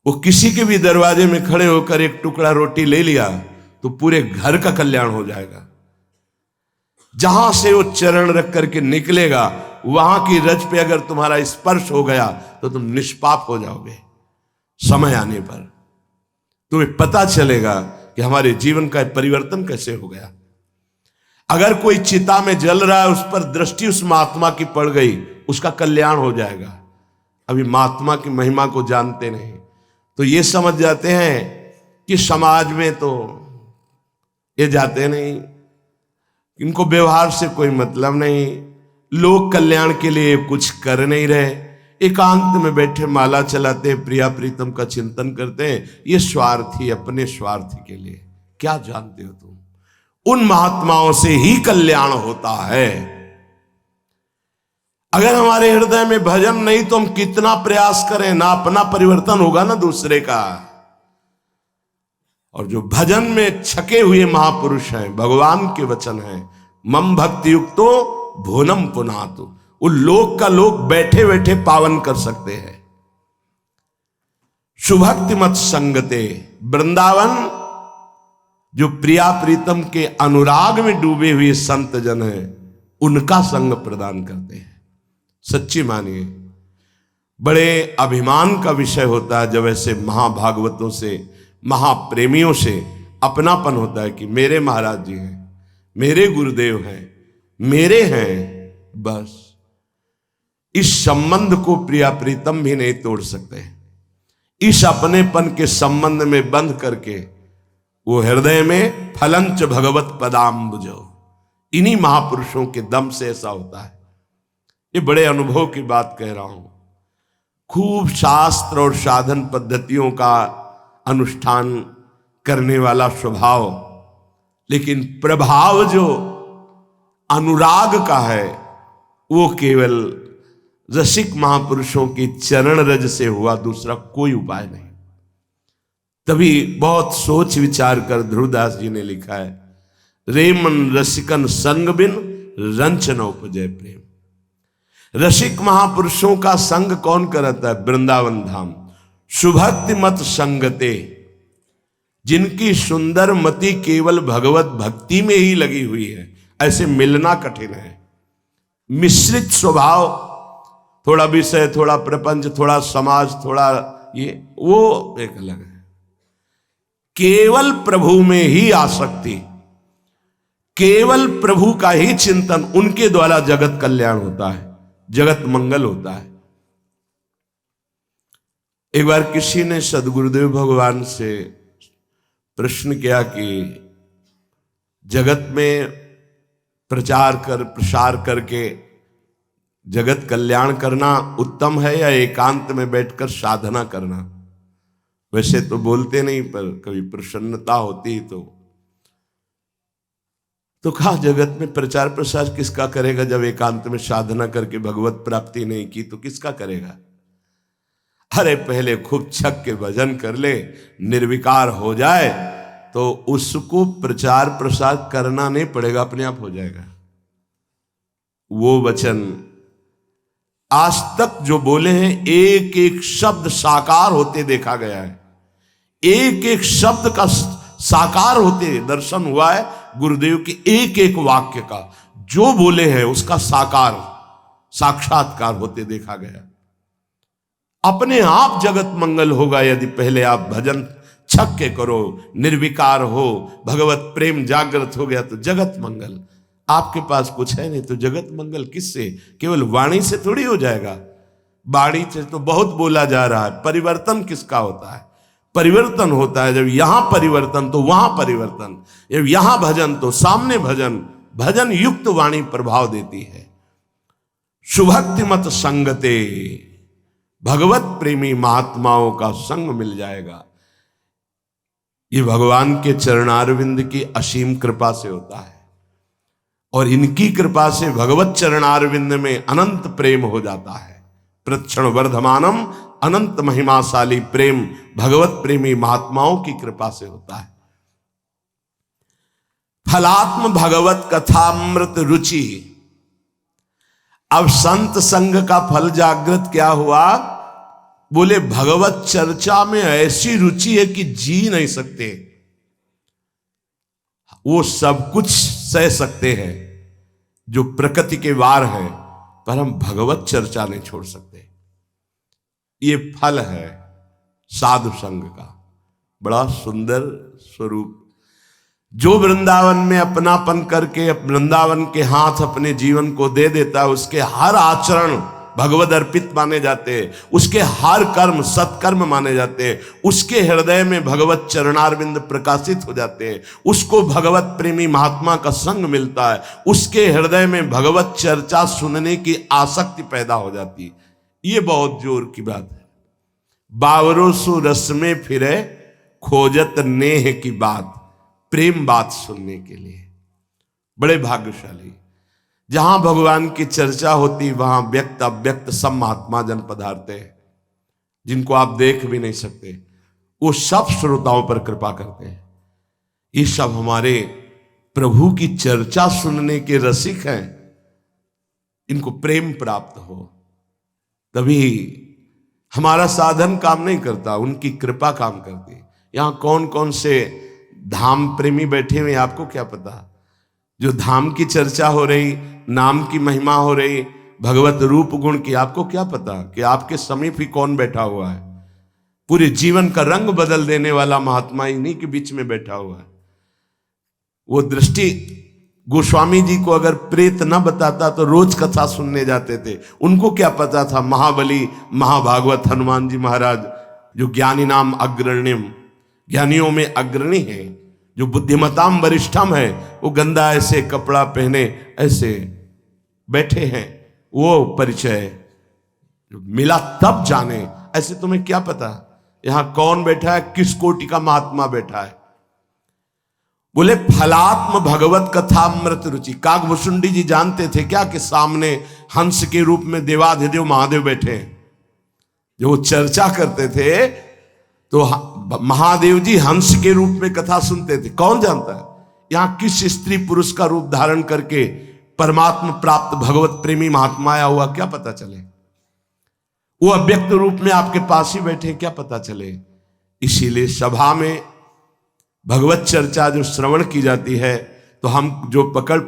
वो किसी के भी दरवाजे में खड़े होकर एक टुकड़ा रोटी ले लिया तो पूरे घर का कल्याण हो जाएगा। जहां से वो चरण रख करके निकलेगा वहां की रज पे अगर तुम्हारा स्पर्श हो गया तो तुम निष्पाप हो जाओगे। समय आने पर तुम्हें पता चलेगा कि हमारे जीवन का परिवर्तन कैसे हो गया। अगर कोई चिता में जल रहा है, उस पर दृष्टि उस महात्मा की पड़ गई, उसका कल्याण हो जाएगा। अभी महात्मा की महिमा को जानते नहीं तो ये समझ जाते हैं कि समाज में तो ये जाते नहीं, इनको व्यवहार से कोई मतलब नहीं, लोक कल्याण के लिए कुछ कर नहीं रहे, एकांत में बैठे माला चलाते, प्रिया प्रीतम का चिंतन करते हैं, ये स्वार्थी, अपने स्वार्थी के लिए। क्या जानते हो तुम, उन महात्माओं से ही कल्याण होता है। अगर हमारे हृदय में भजन नहीं तो हम कितना प्रयास करें, ना अपना परिवर्तन होगा ना दूसरे का। और जो भजन में छके हुए महापुरुष हैं, भगवान के वचन हैं, मम भक्ति युक्तो भुवनम पुनातु, वो लोक का लोक बैठे बैठे पावन कर सकते हैं। शुभक्ति मत संगते, वृंदावन जो प्रिया प्रीतम के अनुराग में डूबे हुए संत जन हैं उनका संग प्रदान करते हैं। सच्ची मानिए, बड़े अभिमान का विषय होता है जब ऐसे महाभागवतों से, महाप्रेमियों से अपनापन होता है कि मेरे महाराज जी हैं, मेरे गुरुदेव हैं, मेरे हैं। बस इस संबंध को प्रिया प्रीतम भी नहीं तोड़ सकते। इस अपनेपन के संबंध में बंध करके वो हृदय में फलंच भगवत पदाम्बुजो, इन्हीं महापुरुषों के दम से ऐसा होता है। ये बड़े अनुभव की बात कह रहा हूं। खूब शास्त्र और साधन पद्धतियों का अनुष्ठान करने वाला स्वभाव, लेकिन प्रभाव जो अनुराग का है वो केवल रसिक महापुरुषों की चरण रज से हुआ, दूसरा कोई उपाय नहीं। तभी बहुत सोच विचार कर ध्रुवदास जी ने लिखा है, रे मन रसिकन संग बिन रंच न उपजय प्रेम। रसिक महापुरुषों का संग कौन करता है? वृंदावन धाम। शुभक्ति मत संगते, जिनकी सुंदर मति केवल भगवत भक्ति में ही लगी हुई है, ऐसे मिलना कठिन है। मिश्रित स्वभाव, थोड़ा विषय, थोड़ा प्रपंच, थोड़ा समाज, थोड़ा ये वो एक अलग है। केवल प्रभु में ही आसक्ति, केवल प्रभु का ही चिंतन, उनके द्वारा जगत कल्याण होता है, जगत मंगल होता है। एक बार किसी ने सदगुरुदेव भगवान से प्रश्न किया कि जगत में प्रसार करके जगत कल्याण करना उत्तम है या एकांत में बैठकर साधना करना? वैसे तो बोलते नहीं, पर कभी प्रसन्नता होती तो कहा जगत में प्रचार प्रसार किसका करेगा? जब एकांत में साधना करके भगवत प्राप्ति नहीं की तो किसका करेगा? अरे पहले खूब छक के भजन कर ले, निर्विकार हो जाए तो उसको प्रचार प्रसार करना नहीं पड़ेगा, अपने आप हो जाएगा। वो वचन आज तक जो बोले हैं, एक एक शब्द साकार होते देखा गया है, एक एक शब्द का साकार होते दर्शन हुआ है। गुरुदेव के एक एक वाक्य का जो बोले हैं उसका साक्षात्कार होते देखा गया। अपने आप जगत मंगल होगा यदि पहले आप भजन छक के करो, निर्विकार हो, भगवत प्रेम जागृत हो गया तो जगत मंगल। आपके पास कुछ है नहीं तो जगत मंगल किससे? केवल वाणी से थोड़ी हो जाएगा। वाणी से तो बहुत बोला जा रहा है, परिवर्तन किसका होता है? परिवर्तन होता है जब यहां परिवर्तन तो वहां परिवर्तन, जब यहां भजन तो सामने भजन। भजन युक्त वाणी प्रभाव देती है। सुभक्ति मत संगते, भगवत प्रेमी महात्माओं का संग मिल जाएगा। ये भगवान के चरणारविंद की असीम कृपा से होता है और इनकी कृपा से भगवत चरणारविंद में अनंत प्रेम हो जाता है। प्रक्षण वर्धमानम, अनंत महिमाशाली प्रेम भगवत प्रेमी महात्माओं की कृपा से होता है। फलात्म भगवत कथामृत रुचि। अब संत संग का फल जागृत क्या हुआ? बोले भगवत चर्चा में ऐसी रुचि है कि जी नहीं सकते। वो सब कुछ सह सकते हैं जो प्रकृति के वार है, पर हम भगवत चर्चा नहीं छोड़ सकते। ये फल है साधु संग का, बड़ा सुंदर स्वरूप। जो वृंदावन में अपनापन करके वृंदावन के हाथ अपने जीवन को दे देता है, उसके हर आचरण भगवद अर्पित माने जाते हैं, उसके हर कर्म सत्कर्म माने जाते हैं, उसके हृदय में भगवत चरणारविंद प्रकाशित हो जाते हैं, उसको भगवत प्रेमी महात्मा का संग मिलता है, उसके हृदय में भगवत चर्चा सुनने की आसक्ति पैदा हो जाती है। ये बहुत जोर की बात है। बावरो सु रस में फिरे खोजत नेह की बात, प्रेम बात सुनने के लिए बड़े भाग्यशाली। जहां भगवान की चर्चा होती वहां व्यक्त अव्यक्त सब महात्मा जन पधारते हैं, जिनको आप देख भी नहीं सकते। वो सब श्रोताओं पर कृपा करते हैं। ये सब हमारे प्रभु की चर्चा सुनने के रसिक हैं। इनको प्रेम प्राप्त हो तभी हमारा साधन काम नहीं करता, उनकी कृपा काम करती है। यहां कौन कौन से धाम प्रेमी बैठे हुए आपको क्या पता? जो धाम की चर्चा हो रही, नाम की महिमा हो रही, भगवत रूप गुण की, आपको क्या पता कि आपके समीप ही कौन बैठा हुआ है? पूरे जीवन का रंग बदल देने वाला महात्मा इन्हीं के बीच में बैठा हुआ है। वो दृष्टि गोस्वामी जी को अगर प्रेत न बताता तो रोज कथा सुनने जाते थे। उनको क्या पता था महाबली महाभागवत हनुमान जी महाराज, जो ज्ञानी नाम अग्रणिम, ज्ञानियों में अग्रणी है, जो बुद्धिमताम वरिष्ठम है, वो गंदा ऐसे कपड़ा पहने ऐसे बैठे हैं। वो परिचय मिला तब जाने, ऐसे तुम्हें क्या पता यहां कौन बैठा है, किस कोटि का महात्मा बैठा है। बोले फलात्म भगवत कथामृत रुचि। काकभूषुंडी जी जानते थे क्या कि सामने हंस के रूप में देवाधिदेव महादेव बैठे हैं। जो वो चर्चा करते थे तो महादेव जी हंस के रूप में कथा सुनते थे। कौन जानता है यहां किस स्त्री पुरुष का रूप धारण करके परमात्मा प्राप्त भगवत प्रेमी महात्मा आया हुआ, क्या पता चले। वो अव्यक्त रूप में आपके पास ही बैठे, क्या पता चले। इसीलिए सभा में भगवत चर्चा जो श्रवण की जाती है तो हम जो पकड़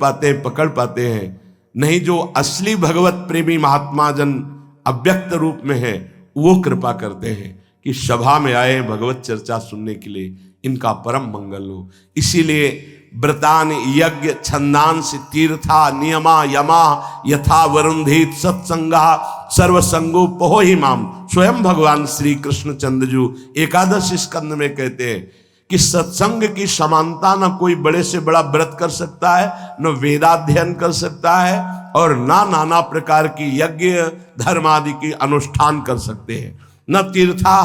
पाते हैं, नहीं जो असली भगवत प्रेमी महात्मा जन अव्यक्त रूप में है वो कृपा करते हैं कि सभा में आए भगवत चर्चा सुनने के लिए, इनका परम मंगल हो। इसीलिए व्रतान यज्ञ छंदांस तीर्था नियमा यमा यथा वरुंधित सत्संगा सर्वसंगो पहो ही माम। स्वयं भगवान श्री कृष्ण चंद्रजू एकादश स्कंद में कहते हैं कि सत्संग की समानता न कोई बड़े से बड़ा व्रत कर सकता है, न वेदाध्ययन कर सकता है, और ना नाना प्रकार की यज्ञ धर्म आदि की अनुष्ठान कर सकते हैं, न तीर्था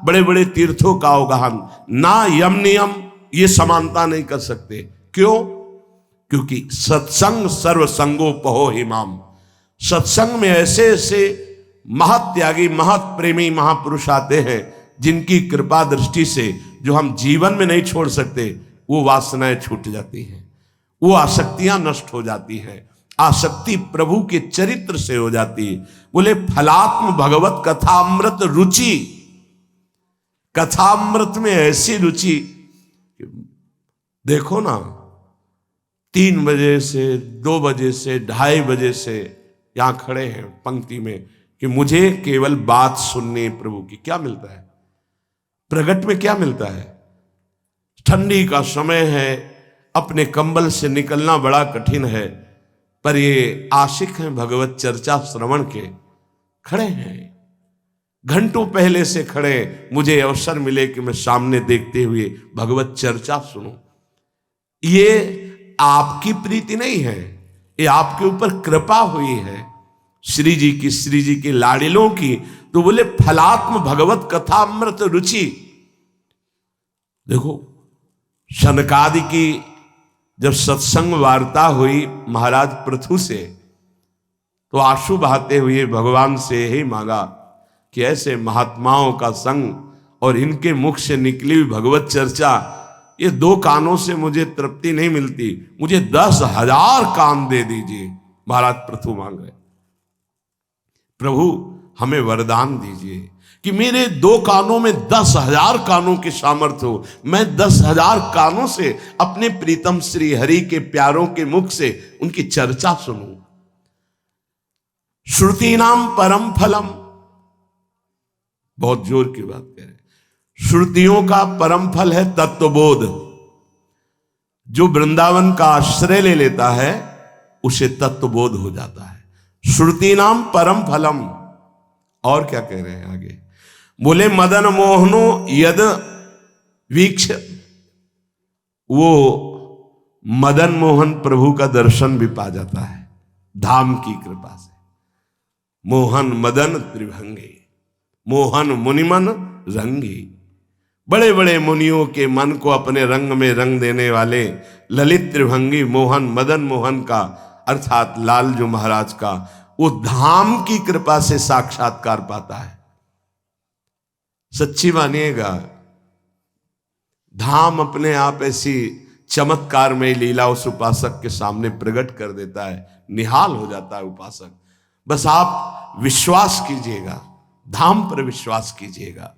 बड़े बड़े तीर्थों का अवगाहन, ना यम नियम ये समानता नहीं कर सकते। क्यों? क्योंकि सत्संग सर्वसंगोपहो हिमाम। सत्संग में ऐसे ऐसे महत त्यागी महत प्रेमी महापुरुष आते हैं जिनकी कृपा दृष्टि से जो हम जीवन में नहीं छोड़ सकते, वो वासनाएं छूट जाती हैं, वो आसक्तियां नष्ट हो जाती हैं, आसक्ति प्रभु के चरित्र से हो जाती है। बोले फलात्म भगवत कथामृत रुचि। कथामृत में ऐसी रुचि, देखो ना 3 बजे से 2 बजे से 2:30 बजे से यहां खड़े हैं पंक्ति में कि मुझे केवल बात सुननी है प्रभु की। क्या मिलता है? प्रगट में क्या मिलता है? ठंडी का समय है, अपने कंबल से निकलना बड़ा कठिन है, पर ये आशिक हैं भगवत चर्चा श्रवण के, खड़े हैं घंटों पहले से खड़े। मुझे अवसर मिले कि मैं सामने देखते हुए भगवत चर्चा सुनूं। ये आपकी प्रीति नहीं है, ये आपके ऊपर कृपा हुई है श्री जी की लाडिलों की। तो बोले फलात्म भगवत कथामृत रुचि। देखो शनकादि की जब सत्संग वार्ता हुई महाराज पृथु से, तो आंसू बहाते हुए भगवान से यही मांगा कि ऐसे महात्माओं का संग और इनके मुख से निकली हुई भगवत चर्चा, ये 2 कानों से मुझे तृप्ति नहीं मिलती, मुझे 10,000 कान दे दीजिए। महाराज पृथु मांग रहे, प्रभु हमें वरदान दीजिए कि मेरे 2 कानों में 10,000 कानों की सामर्थ्य हो, मैं 10,000 कानों से अपने प्रीतम श्री हरि के प्यारों के मुख से उनकी चर्चा सुनूं। श्रुति नाम परम फलम, बहुत जोर की बात कह रहे हैं। श्रुतियों का परम फल है तत्वबोध। जो वृंदावन का आश्रय ले लेता है उसे तत्वबोध हो जाता है। श्रुति नाम परम फलम। और क्या कह रहे हैं आगे? बोले मदन मोहनो यद वीक्ष। वो मदन मोहन प्रभु का दर्शन भी पा जाता है धाम की कृपा से। मोहन मदन त्रिभंगी, मोहन मुनिमन रंगी। बड़े बड़े मुनियों के मन को अपने रंग में रंग देने वाले ललित त्रिभंगी मोहन मदन मोहन का अर्थात लालजू महाराज का वो धाम की कृपा से साक्षात्कार पाता है। सच्ची मानिएगा, धाम अपने आप ऐसी चमत्कार में लीला उस उपासक के सामने प्रकट कर देता है, निहाल हो जाता है उपासक। बस आप विश्वास कीजिएगा, धाम पर विश्वास कीजिएगा।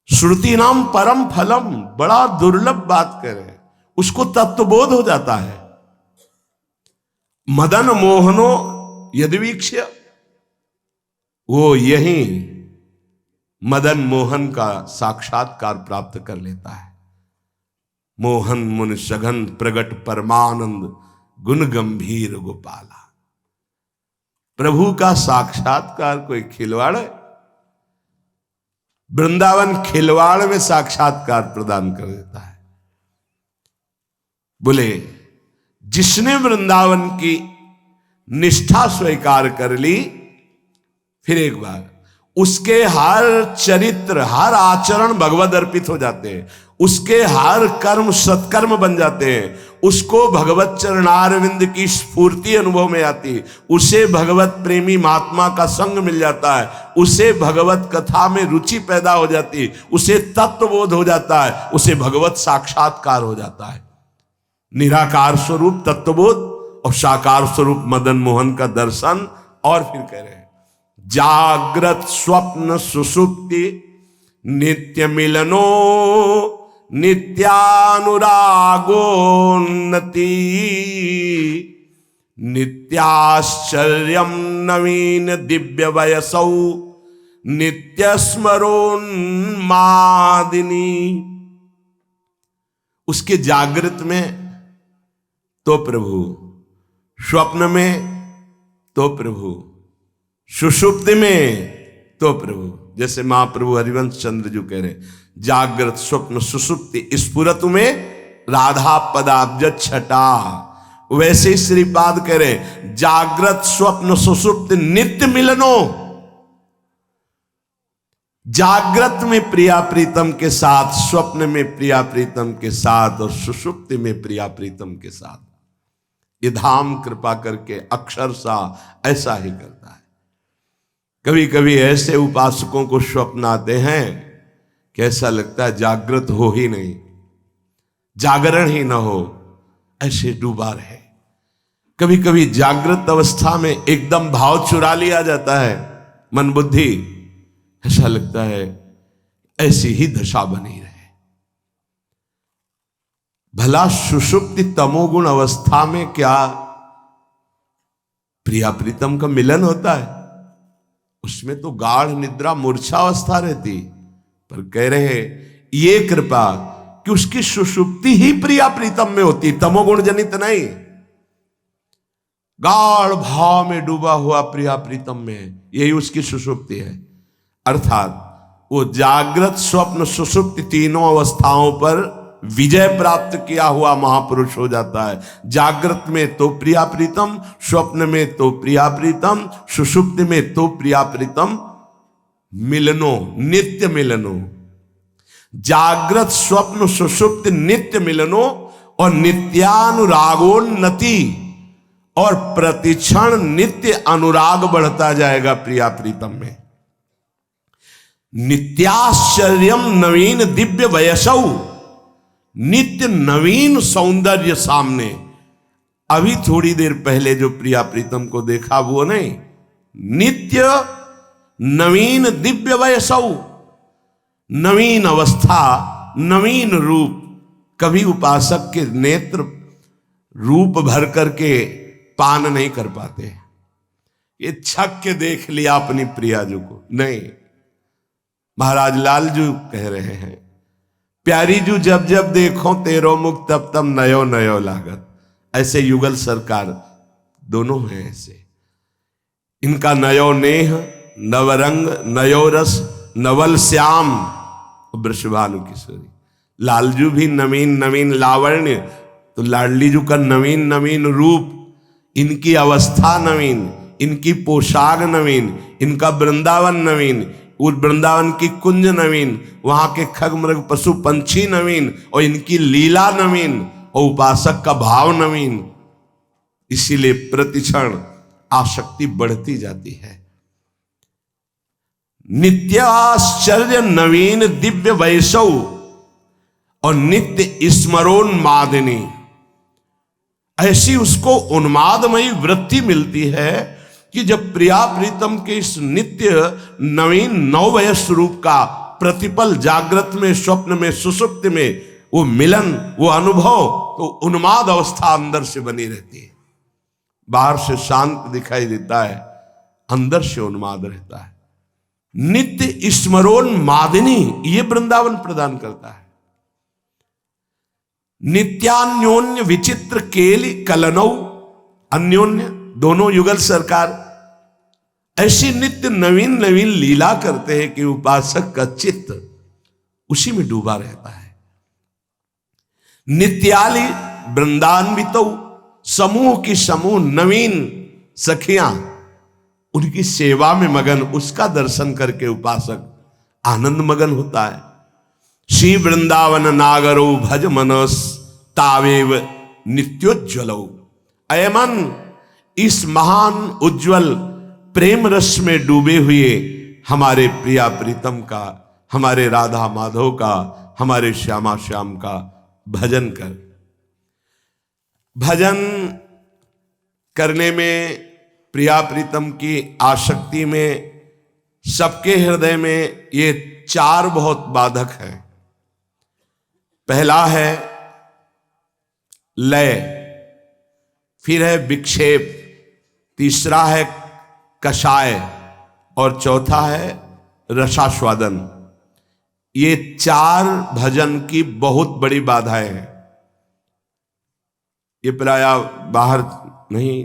श्रुति नाम परम फलम, बड़ा दुर्लभ बात करें, उसको तत्वबोध हो जाता है। मदन मोहनो यदवीक्ष्य, वो यही मदन मोहन का साक्षात्कार प्राप्त कर लेता है। मोहन मुन सघन प्रगट परमानंद गुण गंभीर गोपाला। प्रभु का साक्षात्कार कोई खिलवाड़ है? वृंदावन खिलवाड़ में साक्षात्कार प्रदान कर देता है। बोले जिसने वृंदावन की निष्ठा स्वीकार कर ली, फिर एक बार उसके हर चरित्र हर आचरण भगवद अर्पित हो जाते हैं, उसके हर कर्म सत्कर्म बन जाते हैं, उसको भगवत चरणारविंद की स्फूर्ति अनुभव में आती है, उसे भगवत प्रेमी महात्मा का संग मिल जाता है, उसे भगवत कथा में रुचि पैदा हो जाती है, उसे तत्वबोध हो जाता है, उसे भगवत साक्षात्कार हो जाता है। निराकार स्वरूप तत्वबोध और साकार स्वरूप मदन मोहन का दर्शन। और फिर कह रहे हैं जागृत स्वप्न सुषुप्ति नित्य मिलनो नित्यानुरागोन्नति नित्याश्चर्यम नवीन दिव्य वयसौ नित्य स्मरोन्मादिनी। उसके जागृत में तो प्रभु, स्वप्न में तो प्रभु, सुषुप्ति में तो प्रभु। जैसे महाप्रभु हरिवंश चंद्र जी कह रहे, जागृत स्वप्न सुषुप्ति स्फुरतु में राधा पदाब्ज छटा। वैसे ही श्रीपाद कह रहे, जागृत स्वप्न सुषुप्ति नित्य मिलनो। जागृत में प्रिया प्रीतम के साथ, स्वप्न में प्रिया प्रीतम के साथ और सुषुप्ति में प्रिया प्रीतम के साथ। ये धाम कृपा करके अक्षरशः ऐसा ही करता है। कभी कभी ऐसे उपासकों को स्वप्न आते हैं कि ऐसा लगता है जागृत हो ही नहीं, जागरण ही ना हो, ऐसे डूबा रहे। कभी कभी जागृत अवस्था में एकदम भाव चुरा लिया जाता है, मन बुद्धि, ऐसा लगता है ऐसी ही दशा बनी रहे। भला सुषुप्ति तमोगुण अवस्था में क्या प्रिया प्रीतम का मिलन होता है? उसमें तो गाढ़ निद्रा मूर्छा अवस्था रहती, पर कह रहे ये कृपा कि उसकी सुषुप्ति ही प्रिया प्रीतम में होती, तमोगुण जनित नहीं। गाढ़ भाव में डूबा हुआ प्रिया प्रीतम में, यही उसकी सुषुप्ति है। अर्थात वो जागृत स्वप्न सुषुप्ति तीनों अवस्थाओं पर विजय प्राप्त किया हुआ महापुरुष हो जाता है। जागृत में तो प्रिया प्रीतम, स्वप्न में तो प्रिया प्रीतम, सुषुप्ति में तो प्रिया प्रीतम मिलनो, नित्य मिलनो। जागृत स्वप्न सुषुप्ति नित्य मिलनो और नित्यानुरागोन्नति, और प्रतिक्षण नित्य अनुराग बढ़ता जाएगा प्रिया प्रीतम में। नित्याश्चर्यम नवीन दिव्य वयसौ, नित्य नवीन सौंदर्य सामने। अभी थोड़ी देर पहले जो प्रिया प्रीतम को देखा वो नहीं, नित्य नवीन दिव्य वयसौ, नवीन अवस्था, नवीन रूप। कभी उपासक के नेत्र रूप भर करके पान नहीं कर पाते, ये छक के देख लिया अपनी प्रियाजू को, नहीं। महाराज लालजू कह रहे हैं, प्यारी जू जब जब देखो तेरो मुख तब तब नयो नयो लागत। ऐसे युगल सरकार दोनों हैं ऐसे। इनका नयो नेह, नवरंग, नयो रस, नवल श्याम, वृषभानु किशोरी। लालजू भी नवीन नवीन लावण्य, तो लाडली जू का नवीन नवीन रूप, इनकी अवस्था नवीन, इनकी पोशाक नवीन, इनका वृंदावन नवीन, उस वृंदावन की कुंज नवीन, वहां के खग मृग पशु पंछी नवीन, और इनकी लीला नवीन, और उपासक का भाव नवीन। इसीलिए प्रतिक्षण आसक्ति बढ़ती जाती है। नित्याश्चर्य नवीन दिव्य वैसव और नित्य स्मरोन्मादिनी, ऐसी उसको उन्मादमयी वृत्ति मिलती है कि जब प्रिया प्रीतम के इस नित्य नवीन नववय स्वरूप का प्रतिपल जागृत में, स्वप्न में, सुषुप्ति में वो मिलन, वो अनुभव, तो उन्माद अवस्था अंदर से बनी रहती है। बाहर से शांत दिखाई देता है, अंदर से उन्माद रहता है। नित्य स्मरोन्मादिनी ये वृंदावन प्रदान करता है। नित्यान्योन्य विचित्र केलि कलनौ, अन्योन्य दोनों युगल सरकार ऐसी नित्य नवीन नवीन लीला करते हैं कि उपासक का चित्त उसी में डूबा रहता है। नित्याली वृंदान्वितौ, समूह की समूह नवीन सखियां उनकी सेवा में मगन, उसका दर्शन करके उपासक आनंद मगन होता है। श्री वृंदावन नागरो भज मनस तावेव नित्योज्वलो। अयमन, इस महान उज्जवल प्रेम रस में डूबे हुए हमारे प्रिया प्रीतम का, हमारे राधा माधव का, हमारे श्यामा श्याम का भजन कर। भजन करने में, प्रिया प्रीतम की आसक्ति में, सबके हृदय में ये चार बहुत बाधक है। पहला है लय, फिर है विक्षेप, तीसरा है कषाय, और चौथा है रसास्वादन, ये 4 भजन की बहुत बड़ी बाधाएं हैं। ये प्राय बाहर नहीं,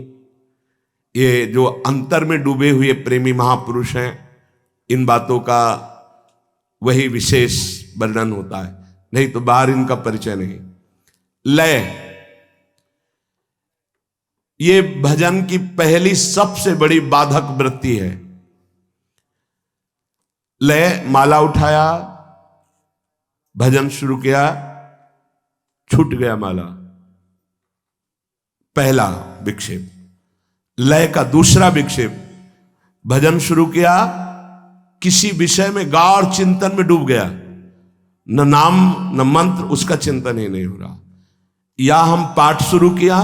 ये जो अंतर में डूबे हुए प्रेमी महापुरुष हैं, इन बातों का वही विशेष वर्णन होता है, नहीं तो बाहर इनका परिचय नहीं। लय, ये भजन की पहली सबसे बड़ी बाधक वृत्ति है। लय, माला उठाया, भजन शुरू किया, छूट गया माला, पहला विक्षेप। लय का दूसरा विक्षेप, भजन शुरू किया, किसी विषय में गाढ़ चिंतन में डूब गया, न नाम न मंत्र, उसका चिंतन ही नहीं हो रहा। या हम पाठ शुरू किया,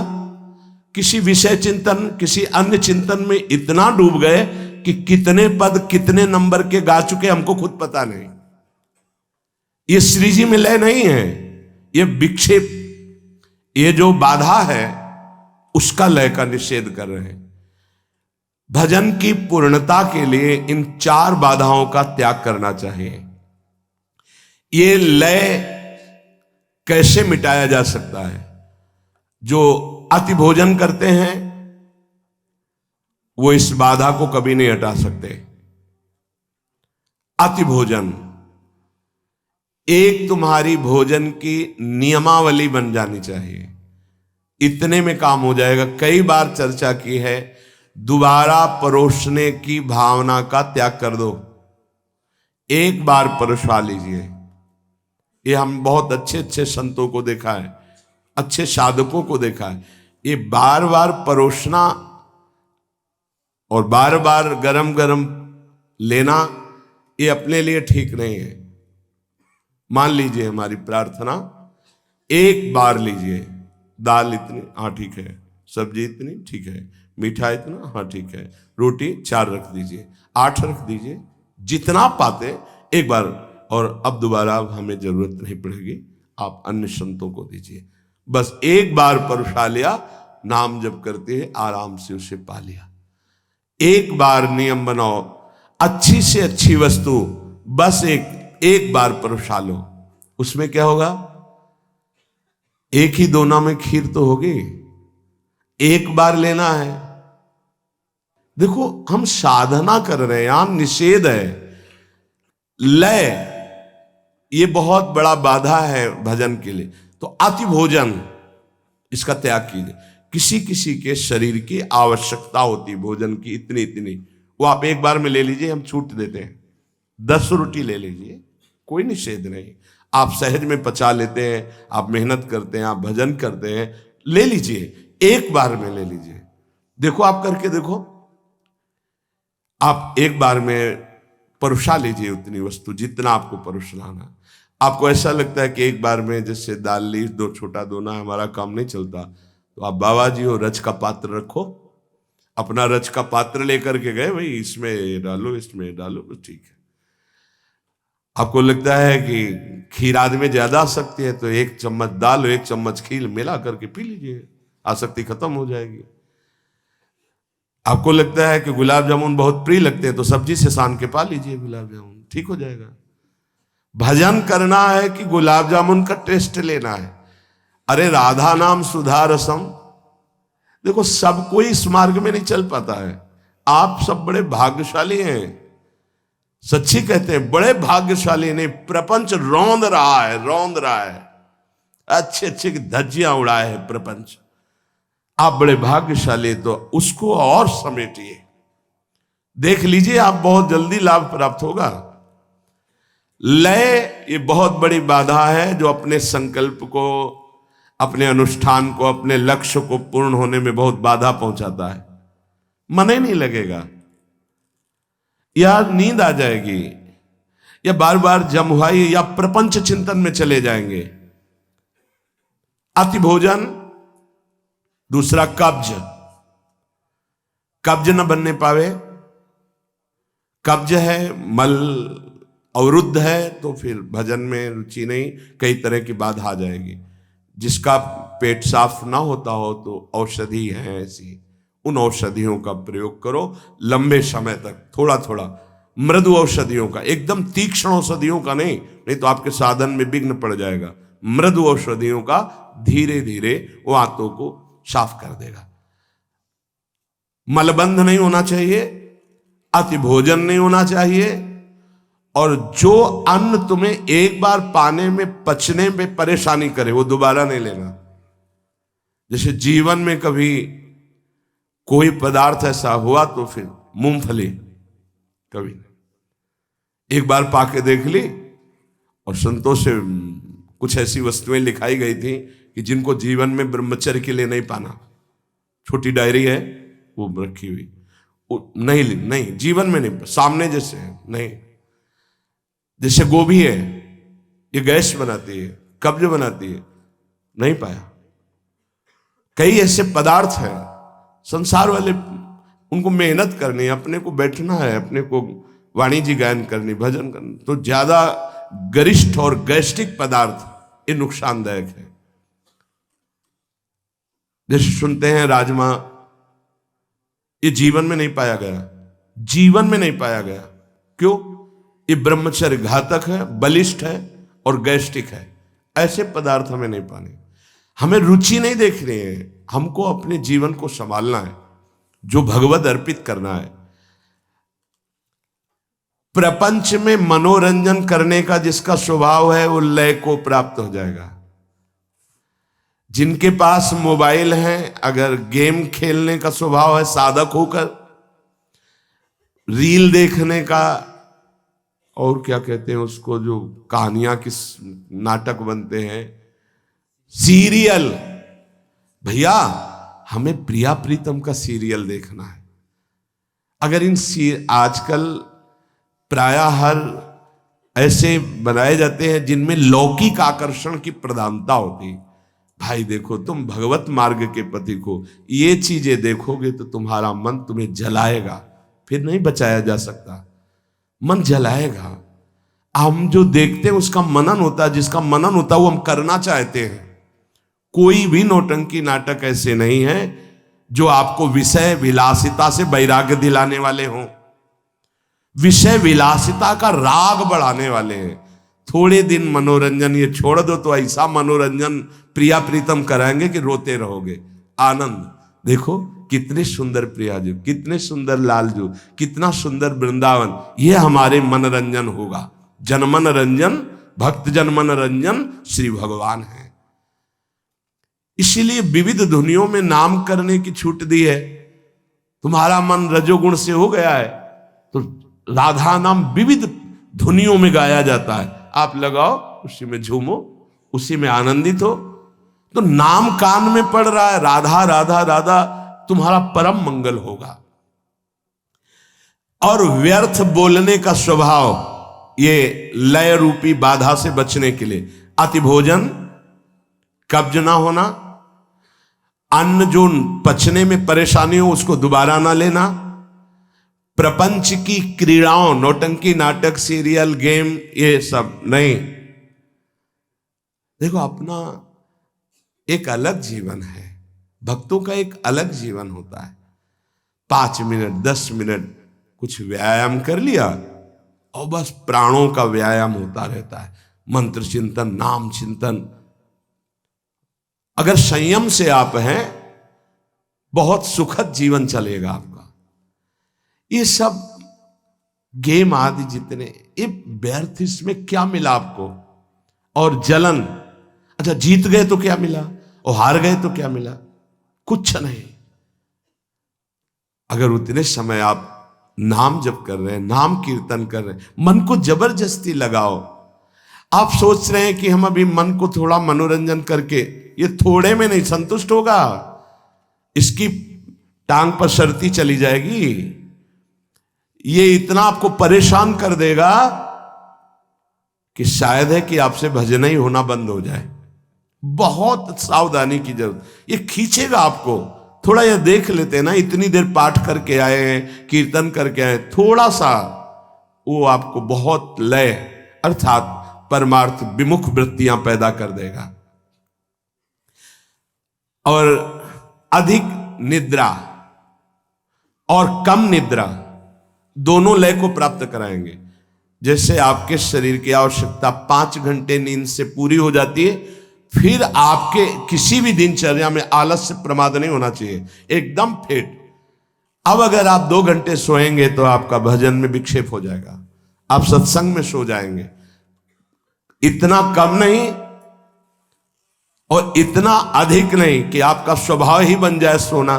किसी विषय चिंतन, किसी अन्य चिंतन में इतना डूब गए कि कितने पद कितने नंबर के गा चुके हमको खुद पता नहीं। ये श्री जी में लय नहीं है, ये विक्षेप, ये जो बाधा है उसका लय का निषेध कर रहे हैं। भजन की पूर्णता के लिए इन 4 बाधाओं का त्याग करना चाहिए। ये लय कैसे मिटाया जा सकता है? जो अति भोजन करते हैं वो इस बाधा को कभी नहीं हटा सकते। अति भोजन, एक तुम्हारी भोजन की नियमावली बन जानी चाहिए, इतने में काम हो जाएगा। कई बार चर्चा की है, दोबारा परोसने की भावना का त्याग कर दो, एक बार परोसा लीजिए। ये हम बहुत अच्छे अच्छे संतों को देखा है, अच्छे साधकों को देखा है, ये बार बार परोसना और बार बार गरम गरम लेना, ये अपने लिए ठीक नहीं है। मान लीजिए हमारी प्रार्थना, एक बार लीजिए, दाल इतनी, हाँ ठीक है, सब्जी इतनी, ठीक है, मीठा इतना, हाँ ठीक है, रोटी 4 रख दीजिए, 8 रख दीजिए, जितना पाते एक बार, और अब दोबारा हमें जरूरत नहीं पड़ेगी, आप अन्य संतों को दीजिए। बस एक बार परोसा लिया, नाम जप करते हैं आराम से उसे पा लिया। एक बार नियम बनाओ, अच्छी से अच्छी वस्तु बस एक बार परोसा लो, उसमें क्या होगा? एक ही दोना में खीर तो होगी, एक बार लेना है। देखो हम साधना कर रहे हैं, यहां निषेध है। लय ये बहुत बड़ा बाधा है भजन के लिए। तो अति भोजन, इसका त्याग कीजिए। किसी किसी के शरीर की आवश्यकता होती भोजन की इतनी इतनी, वो आप एक बार में ले लीजिए, हम छूट देते हैं। 10 रोटी ले लीजिए, कोई निषेध नहीं, आप सहज में पचा लेते हैं, आप मेहनत करते हैं, आप भजन करते हैं, ले लीजिए, एक बार में ले लीजिए। देखो आप करके देखो, आप एक बार में परोसा लीजिए उतनी वस्तु जितना आपको परोसना। आपको ऐसा लगता है कि एक बार में जैसे दाल ली, 2 छोटा दोना, हमारा काम नहीं चलता, तो आप बाबा जी हो, रच का पात्र रखो, अपना रच का पात्र लेकर के गए, भाई इसमें डालो, इसमें डालो, बस ठीक है। आपको लगता है कि खीर आदमी ज्यादा आसक्ति है, तो 1 चम्मच दाल, 1 चम्मच खीर मिला करके पी लीजिए, आसक्ति खत्म हो जाएगी। आपको लगता है कि गुलाब जामुन बहुत प्रिय लगते हैं, तो सब्जी से सान के पा लीजिए गुलाब जामुन, ठीक हो जाएगा। भजन करना है कि गुलाब जामुन का टेस्ट लेना है? अरे राधा नाम सुधा रसम। देखो सब कोई इस मार्ग में नहीं चल पाता है। आप सब बड़े भाग्यशाली हैं, सच्ची कहते हैं, बड़े भाग्यशाली ने। प्रपंच रौंद रहा है, अच्छे अच्छे धज्जियां उड़ाए है प्रपंच। आप बड़े भाग्यशाली, तो उसको और समेटिए, देख लीजिए, आप बहुत जल्दी लाभ प्राप्त होगा। लय ये बहुत बड़ी बाधा है, जो अपने संकल्प को, अपने अनुष्ठान को, अपने लक्ष्य को पूर्ण होने में बहुत बाधा पहुंचाता है। मन ही नहीं लगेगा, या नींद आ जाएगी, या बार बार जमुहाई या प्रपंच चिंतन में चले जाएंगे। अति भोजन। दूसरा कब्ज न बनने पावे। कब्ज है, मल अवरुद्ध है, तो फिर भजन में रुचि नहीं, कई तरह की बाधा आ जाएगी। जिसका पेट साफ ना होता हो तो औषधि है ऐसी, उन औषधियों का प्रयोग करो लंबे समय तक, थोड़ा थोड़ा। मृदु औषधियों का, एकदम तीक्ष्ण औषधियों का नहीं, नहीं तो आपके साधन में विघ्न पड़ जाएगा। मृदु औषधियों का धीरे धीरे वो आंतों को साफ कर देगा। मलबंध नहीं होना चाहिए, अति भोजन नहीं होना चाहिए, और जो अन्न तुम्हें एक बार पाने में पचने में परेशानी करे वो दोबारा नहीं लेना। जैसे जीवन में कभी कोई पदार्थ ऐसा हुआ तो फिर मूंगफली कभी नहीं, एक बार पाके देख ली, और संतों से कुछ ऐसी वस्तुएं लिखाई गई थी कि जिनको जीवन में ब्रह्मचर्य के लिए नहीं पाना, छोटी डायरी है वो रखी हुई, नहीं नहीं जीवन में नहीं, सामने जैसे है नहीं। जैसे गोभी है, ये गैस बनाती है, कब्ज बनाती है, नहीं पाया। कई ऐसे पदार्थ हैं संसार वाले, उनको मेहनत करनी है, अपने को बैठना है, अपने को वाणिज्य गायन करनी, भजन करनी, तो ज्यादा गरिष्ठ और गैस्ट्रिक पदार्थ ये नुकसानदायक है। जैसे सुनते हैं राजमा, ये जीवन में नहीं पाया गया, जीवन में नहीं पाया गया। क्यों? ये ब्रह्मचर्य घातक है, बलिष्ठ है और गैस्ट्रिक है। ऐसे पदार्थ हमें नहीं पाने। हमें रुचि नहीं देखनी है, हमको अपने जीवन को संभालना है, जो भगवत अर्पित करना है। प्रपंच में मनोरंजन करने का जिसका स्वभाव है वो लय को प्राप्त हो जाएगा। जिनके पास मोबाइल है, अगर गेम खेलने का स्वभाव है, साधक होकर रील देखने का, और क्या कहते हैं उसको, जो कहानियां किस नाटक बनते हैं, सीरियल, भैया हमें प्रिया प्रीतम का सीरियल देखना है। अगर इन आजकल प्रायः हर ऐसे बनाए जाते हैं जिनमें लौकिक आकर्षण की प्रधानता होती। भाई देखो, तुम भगवत मार्ग के पति को ये चीजें देखोगे तो तुम्हारा मन तुम्हें जलाएगा, फिर नहीं बचाया जा सकता, मन जलाएगा। हम जो देखते हैं उसका मनन होता है, जिसका मनन होता है वो हम करना चाहते हैं। कोई भी नौटंकी नाटक ऐसे नहीं है जो आपको विषय विलासिता से वैराग्य दिलाने वाले हों, विषय विलासिता का राग बढ़ाने वाले हैं। थोड़े दिन मनोरंजन ये छोड़ दो तो ऐसा मनोरंजन प्रिया प्रीतम कराएंगे कि रोते रहोगे। आनंद देखो, कितने सुंदर प्रियाजू, कितने सुंदर लालजू, कितना सुंदर वृंदावन, ये हमारे मनोरंजन होगा। जनमन रंजन, भक्त जनमन रंजन श्री भगवान है। इसीलिए विविध धुनियों में नाम करने की छूट दी है। तुम्हारा मन रजोगुण से हो गया है तो राधा नाम विविध धुनियों में गाया जाता है, आप लगाओ, उसी में झूमो, उसी में आनंदित हो। तो नाम कान में पड़ रहा है, राधा राधा राधा, तुम्हारा परम मंगल होगा। और व्यर्थ बोलने का स्वभाव, ये लय रूपी बाधा से बचने के लिए, अति भोजन, कब्ज ना होना, अन्न जो पचने में परेशानी हो उसको दोबारा ना लेना, प्रपंच की क्रीड़ाओं, नौटंकी नाटक, सीरियल, गेम, ये सब नहीं। देखो, अपना एक अलग जीवन है, भक्तों का एक अलग जीवन होता है। 5 मिनट 10 मिनट कुछ व्यायाम कर लिया और बस प्राणों का व्यायाम होता रहता है। मंत्र चिंतन, नाम चिंतन। अगर संयम से आप हैं, बहुत सुखद जीवन चलेगा आपका। ये सब गेम आदि जितने, ये व्यर्थ, इसमें क्या मिला आपको? और जलन, अच्छा जीत गए तो क्या मिला, और हार गए तो क्या मिला? कुछ नहीं। अगर उतने समय आप नाम जप कर रहे हैं, नाम कीर्तन कर रहे हैं, मन को जबरदस्ती लगाओ। आप सोच रहे हैं कि हम अभी मन को थोड़ा मनोरंजन करके, ये थोड़े में नहीं संतुष्ट होगा, इसकी टांग पर शर्ती चली जाएगी। ये इतना आपको परेशान कर देगा कि शायद है कि आपसे भजन ही होना बंद हो जाए। बहुत सावधानी की जरूरत। ये खींचेगा आपको। थोड़ा ये देख लेते हैं ना, इतनी देर पाठ करके आए हैं, कीर्तन करके आए, थोड़ा सा वो आपको बहुत लय अर्थात परमार्थ विमुख वृत्तियां पैदा कर देगा। और अधिक निद्रा और कम निद्रा, दोनों लय को प्राप्त कराएंगे। जैसे आपके शरीर की आवश्यकता 5 घंटे नींद से पूरी हो जाती है, फिर आपके किसी भी दिनचर्या में आलस्य प्रमाद नहीं होना चाहिए, एकदम फिट। अब अगर आप 2 घंटे सोएंगे तो आपका भजन में विक्षेप हो जाएगा, आप सत्संग में सो जाएंगे। इतना कम नहीं और इतना अधिक नहीं कि आपका स्वभाव ही बन जाए सोना,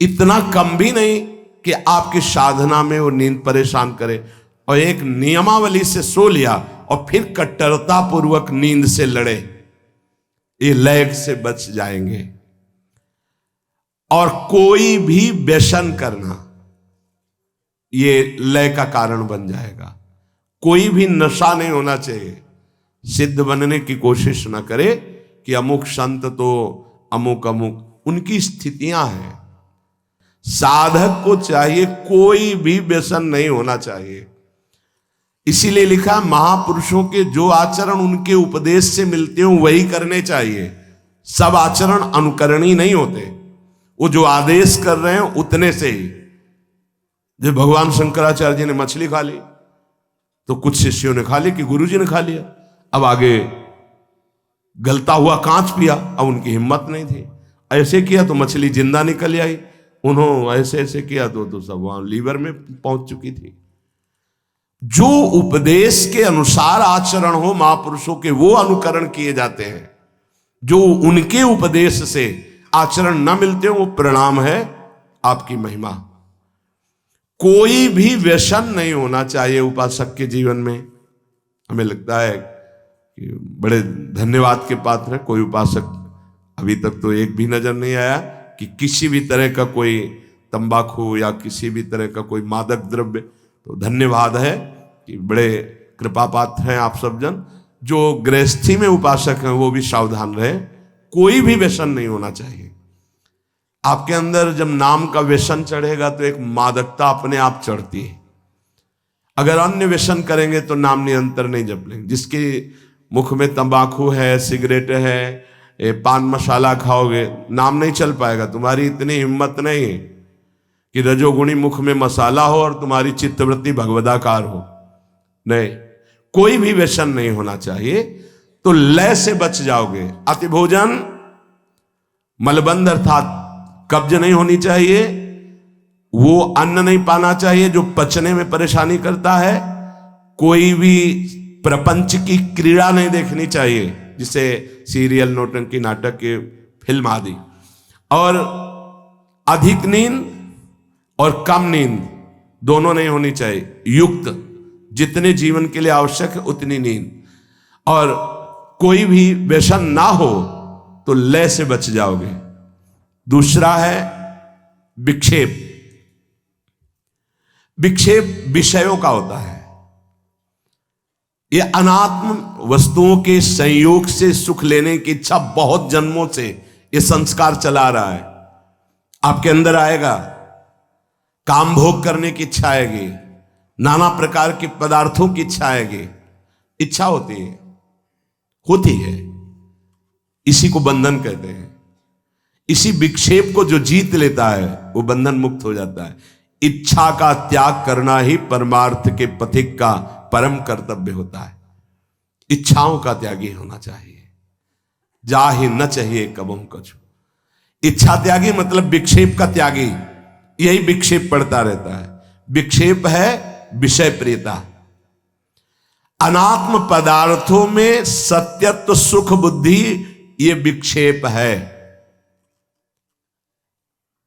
इतना कम भी नहीं कि आपकी साधना में वो नींद परेशान करे। और एक नियमावली से सो लिया और फिर कट्टरता पूर्वक नींद से लड़े, ये लय से बच जाएंगे। और कोई भी व्यसन करना ये लय का कारण बन जाएगा। कोई भी नशा नहीं होना चाहिए। सिद्ध बनने की कोशिश ना करे कि अमुक संत तो अमुक अमुक, उनकी स्थितियां हैं। साधक को चाहिए कोई भी व्यसन नहीं होना चाहिए। इसीलिए लिखा, महापुरुषों के जो आचरण उनके उपदेश से मिलते हो वही करने चाहिए। सब आचरण अनुकरणीय नहीं होते, वो जो आदेश कर रहे हैं उतने से ही। जब भगवान शंकराचार्य जी ने मछली खा ली तो कुछ शिष्यों ने खा ली कि गुरुजी ने खा लिया। अब आगे गलता हुआ कांच पिया, अब उनकी हिम्मत नहीं थी। ऐसे किया तो मछली जिंदा निकल आई, उन्होंने ऐसे ऐसे किया तो सब वहां लीवर में पहुंच चुकी थी। जो उपदेश के अनुसार आचरण हो महापुरुषों के, वो अनुकरण किए जाते हैं। जो उनके उपदेश से आचरण न मिलते हो वो प्रणाम है आपकी महिमा। कोई भी व्यसन नहीं होना चाहिए उपासक के जीवन में। हमें लगता है कि बड़े धन्यवाद के पात्र है कोई उपासक, अभी तक तो एक भी नजर नहीं आया कि किसी भी तरह का कोई तंबाकू या किसी भी तरह का कोई मादक द्रव्य। तो धन्यवाद है कि बड़े कृपा पात्र हैं आप सब जन। जो गृहस्थी में उपासक हैं वो भी सावधान रहे, कोई भी व्यसन नहीं होना चाहिए। आपके अंदर जब नाम का व्यसन चढ़ेगा तो एक मादकता अपने आप चढ़ती है। अगर अन्य व्यसन करेंगे तो नाम निरंतर नहीं जप लेंगे। जिसके मुख में तंबाकू है, सिगरेट है, पान मसाला खाओगे, नाम नहीं चल पाएगा। तुम्हारी इतनी हिम्मत नहीं है कि रजोगुणी मुख में मसाला हो और तुम्हारी चित्तवृत्ति भगवदाकार हो। नहीं, कोई भी व्यसन नहीं होना चाहिए, तो लय से बच जाओगे। अतिभोजन, मलबंध अर्थात कब्ज नहीं होनी चाहिए। वो अन्न नहीं पाना चाहिए जो पचने में परेशानी करता है। कोई भी प्रपंच की क्रीड़ा नहीं देखनी चाहिए, जिसे सीरियल, नौटंकी, नाटक के फिल्म आदि। और अधिक नींद और कम नींद दोनों नहीं होनी चाहिए। युक्त, जितने जीवन के लिए आवश्यक है उतनी नींद। और कोई भी व्यसन ना हो तो लय से बच जाओगे। दूसरा है विक्षेप। विक्षेप विषयों का होता है। यह अनात्म वस्तुओं के संयोग से सुख लेने की इच्छा बहुत जन्मों से यह संस्कार चला रहा है। आपके अंदर आएगा, काम भोग करने की इच्छा आएगी, नाना प्रकार के पदार्थों की इच्छा आएगी। इच्छा होती है। इसी को बंधन कहते हैं। इसी विक्षेप को जो जीत लेता है वो बंधन मुक्त हो जाता है। इच्छा का त्याग करना ही परमार्थ के पथिक का परम कर्तव्य होता है। इच्छाओं का त्यागी होना चाहिए। जा ही न चाहिए कबहू कछु। इच्छा त्यागी मतलब विक्षेप का त्यागी। यही विक्षेप पड़ता रहता है। विक्षेप है विषय प्रियता। अनात्म पदार्थों में सत्यत्व सुख बुद्धि, ये विक्षेप है।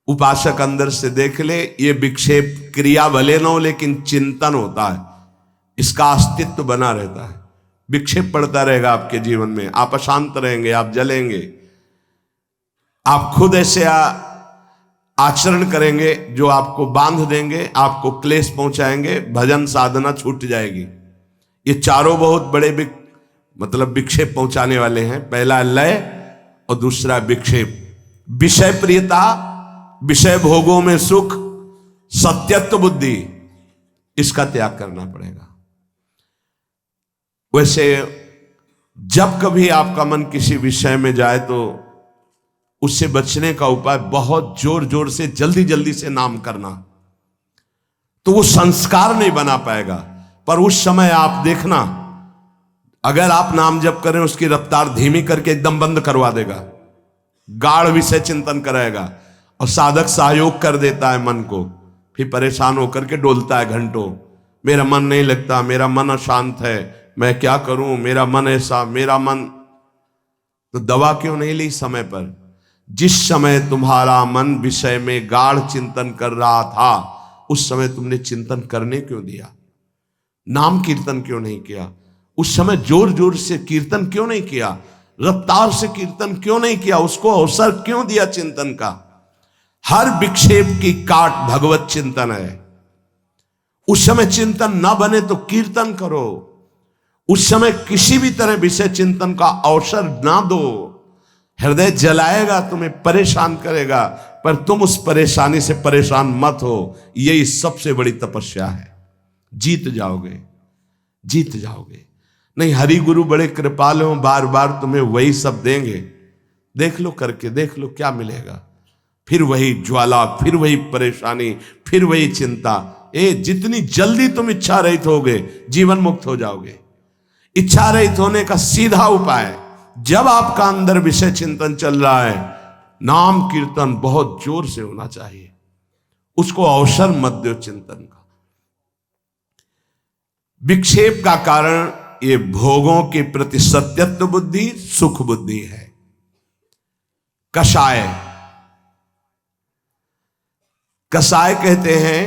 उपासक अंदर से देख ले, ये विक्षेप क्रिया भले न हो लेकिन चिंतन होता है, इसका अस्तित्व बना रहता है। विक्षेप पड़ता रहेगा आपके जीवन में, आप अशांत रहेंगे, आप जलेंगे, आप खुद ऐसे आचरण करेंगे जो आपको बांध देंगे, आपको क्लेश पहुंचाएंगे, भजन साधना छूट जाएगी। ये चारों बहुत बड़े मतलब विक्षेप पहुंचाने वाले हैं। पहला लय और दूसरा विक्षेप। विषय प्रियता, विषय भोगों में सुख, सत्यत्व बुद्धि, इसका त्याग करना पड़ेगा। वैसे जब कभी आपका मन किसी विषय में जाए तो उससे बचने का उपाय बहुत जोर जोर से जल्दी जल्दी से नाम करना। तो वो संस्कार नहीं बना पाएगा। पर उस समय आप देखना, अगर आप नाम जप करें उसकी रफ्तार धीमी करके एकदम बंद करवा देगा, गाढ़ विषय चिंतन कराएगा और साधक सहयोग कर देता है मन को, फिर परेशान होकर के डोलता है घंटों, मेरा मन नहीं लगता, मेरा मन अशांत है, मैं क्या करूं, मेरा मन ऐसा, मेरा मन। तो दवा क्यों नहीं ली समय पर? जिस समय तुम्हारा मन विषय में गाढ़ चिंतन कर रहा था, उस समय तुमने चिंतन करने क्यों दिया? नाम कीर्तन क्यों नहीं किया? उस समय जोर जोर से कीर्तन क्यों नहीं किया? रफ्तार से कीर्तन क्यों नहीं किया? उसको अवसर क्यों दिया चिंतन का? हर विक्षेप की काट भगवत चिंतन है। उस समय चिंतन ना बने तो कीर्तन करो। उस समय किसी भी तरह विषय चिंतन का अवसर ना दो। हृदय जलाएगा, तुम्हें परेशान करेगा, पर तुम उस परेशानी से परेशान मत हो। यही सबसे बड़ी तपस्या है। जीत जाओगे, जीत जाओगे। नहीं, हरि गुरु बड़े कृपालु हो, बार बार तुम्हें वही सब देंगे, देख लो करके, देख लो क्या मिलेगा। फिर वही ज्वाला, फिर वही परेशानी, फिर वही चिंता। जितनी जल्दी तुम इच्छा रहित होगे, जीवन मुक्त हो जाओगे। इच्छा रहित होने का सीधा उपाय, जब आपका अंदर विषय चिंतन चल रहा है, नाम कीर्तन बहुत जोर से होना चाहिए। उसको अवसर मत दो चिंतन का। विक्षेप का कारण ये भोगों के प्रति सत्यत्व बुद्धि, सुख बुद्धि है। कषाय, कषाय कहते हैं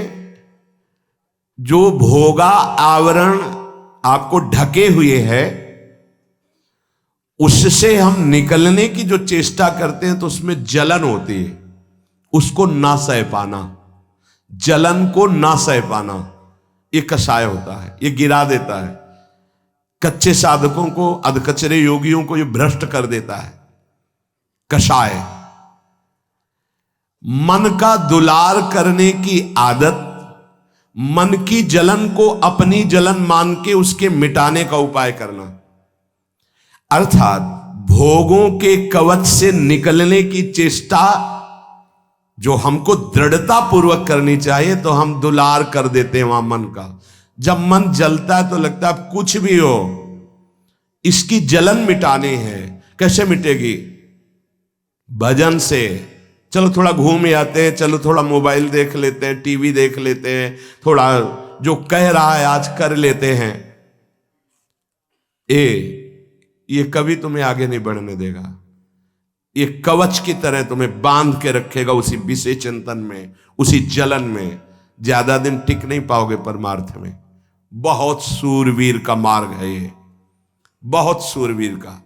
जो भोगा आवरण आपको ढके हुए है, उससे हम निकलने की जो चेष्टा करते हैं तो उसमें जलन होती है। उसको ना सह पाना, जलन को ना सह पाना, ये कषाय होता है। ये गिरा देता है कच्चे साधकों को, अधकचरे योगियों को ये भ्रष्ट कर देता है। कषाय, मन का दुलार करने की आदत, मन की जलन को अपनी जलन मान के उसके मिटाने का उपाय करना, अर्थात भोगों के कवच से निकलने की चेष्टा जो हमको दृढ़ता पूर्वक करनी चाहिए, तो हम दुलार कर देते हैं वहां मन का। जब मन जलता है तो लगता है कुछ भी हो, इसकी जलन मिटानी है। कैसे मिटेगी? भजन से। चलो थोड़ा घूम आते हैं, चलो थोड़ा मोबाइल देख लेते हैं, टीवी देख लेते हैं, थोड़ा जो कह रहा है आज कर लेते हैं। ये कभी तुम्हें आगे नहीं बढ़ने देगा। ये कवच की तरह तुम्हें बांध के रखेगा उसी विषय चिंतन में, उसी जलन में। ज्यादा दिन टिक नहीं पाओगे परमार्थ में। बहुत सूरवीर का मार्ग है ये, बहुत सूरवीर का।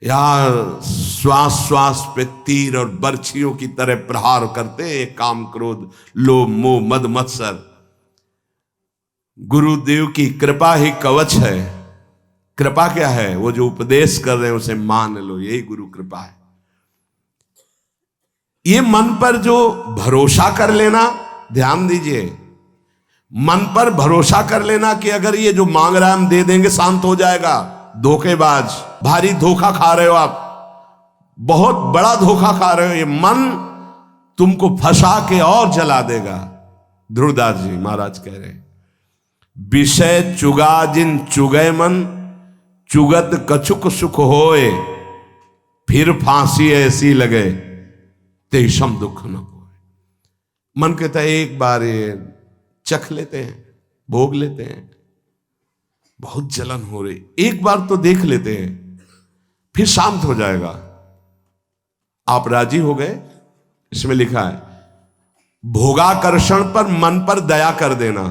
यार श्वास श्वास पे तीर और बर्छियों की तरह प्रहार करते हैं काम, क्रोध, लोभ, मोह, मद, मत्सर। गुरुदेव की कृपा ही कवच है। कृपा क्या है? वो जो उपदेश कर रहे हैं उसे मान लो, यही गुरु कृपा है। ये मन पर जो भरोसा कर लेना, ध्यान दीजिए, मन पर भरोसा कर लेना कि अगर ये जो मांग रहा है हम दे देंगे, शांत हो जाएगा। धोखेबाज, भारी धोखा खा रहे हो आप, बहुत बड़ा धोखा खा रहे हो। ये मन तुमको फंसा के और जला देगा। ध्रुवदास जी महाराज कह रहे हैं, विषय चुगा जिन चुगय मन, चुगत कछुक सुख होए, फिर फांसी ऐसी लगे तेषम दुख न होए। मन कहता है एक बार ये चख लेते हैं, भोग लेते हैं, बहुत जलन हो रही, एक बार तो देख लेते हैं, फिर शांत हो जाएगा। आप राजी हो गए? इसमें लिखा है भोगाकर्षण पर मन पर दया कर देना,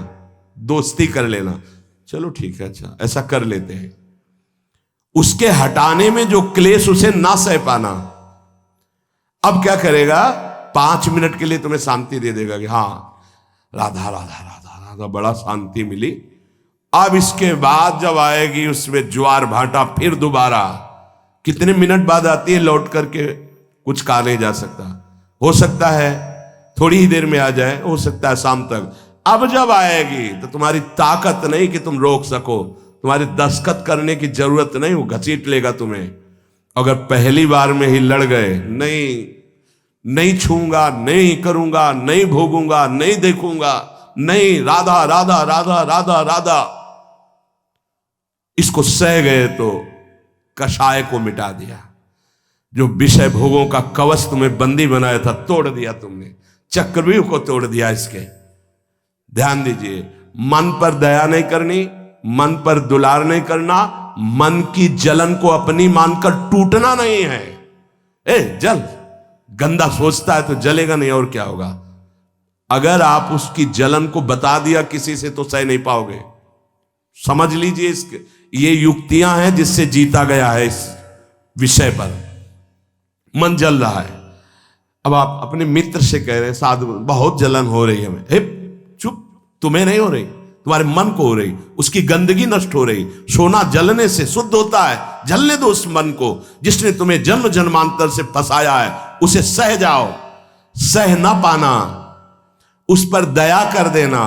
दोस्ती कर लेना। चलो ठीक है, अच्छा ऐसा कर लेते हैं। उसके हटाने में जो क्लेश, उसे ना सह पाना। अब क्या करेगा? 5 मिनट के लिए तुम्हें शांति दे देगा कि हाँ राधा राधा राधा राधा, बड़ा शांति मिली। अब इसके बाद जब आएगी उसमें ज्वार भाटा, फिर दोबारा कितने मिनट बाद आती है, लौट करके कुछ कहा नहीं जा सकता। हो सकता है थोड़ी ही देर में आ जाए, हो सकता है शाम तक। अब जब आएगी तो तुम्हारी ताकत नहीं कि तुम रोक सको, तुम्हारी दस्तखत करने की जरूरत नहीं, वो घसीट लेगा तुम्हें। अगर पहली बार में ही लड़ गए, नहीं छूंगा, नहीं करूंगा, नहीं भोगूंगा, नहीं देखूंगा, नहीं, राधा राधा राधा राधा राधा। इसको सह गए तो कषाय को मिटा दिया। जो विषय भोगों का कवच तुम्हें बंदी बनाया था, तोड़ दिया तुमने, चक्रव्यूह को तोड़ दिया इसके। ध्यान दीजिए, मन पर दया नहीं करनी, मन पर दुलार नहीं करना, मन की जलन को अपनी मानकर टूटना नहीं है। जल गंदा सोचता है तो जलेगा नहीं, और क्या होगा। अगर आप उसकी जलन को बता दिया किसी से तो सह नहीं पाओगे। समझ लीजिए, इसके ये युक्तियां हैं जिससे जीता गया है इस विषय पर। मन जल रहा है, अब आप अपने मित्र से कह रहे हैं साधु बहुत जलन हो रही है हमें। चुप, तुम्हें नहीं हो रही, तुम्हारे मन को हो रही, उसकी गंदगी नष्ट हो रही। सोना जलने से शुद्ध होता है, जलने दो उस मन को जिसने तुम्हें जन्म जन्मांतर से फंसाया है, उसे सह जाओ। सह ना पाना, उस पर दया कर देना,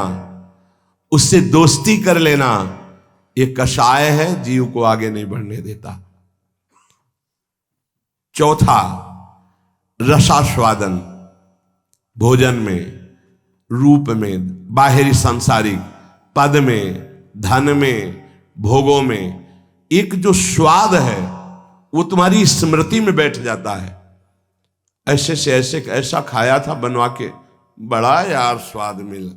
उससे दोस्ती कर लेना, ये कषाय है, जीव को आगे नहीं बढ़ने देता। चौथा, रसास्वादन। भोजन में, रूप में, बाहरी सांसारिक पद में, धन में, भोगों में एक जो स्वाद है वो तुम्हारी स्मृति में बैठ जाता है। ऐसे से ऐसा खाया था बनवा के, बड़ा यार स्वाद मिला,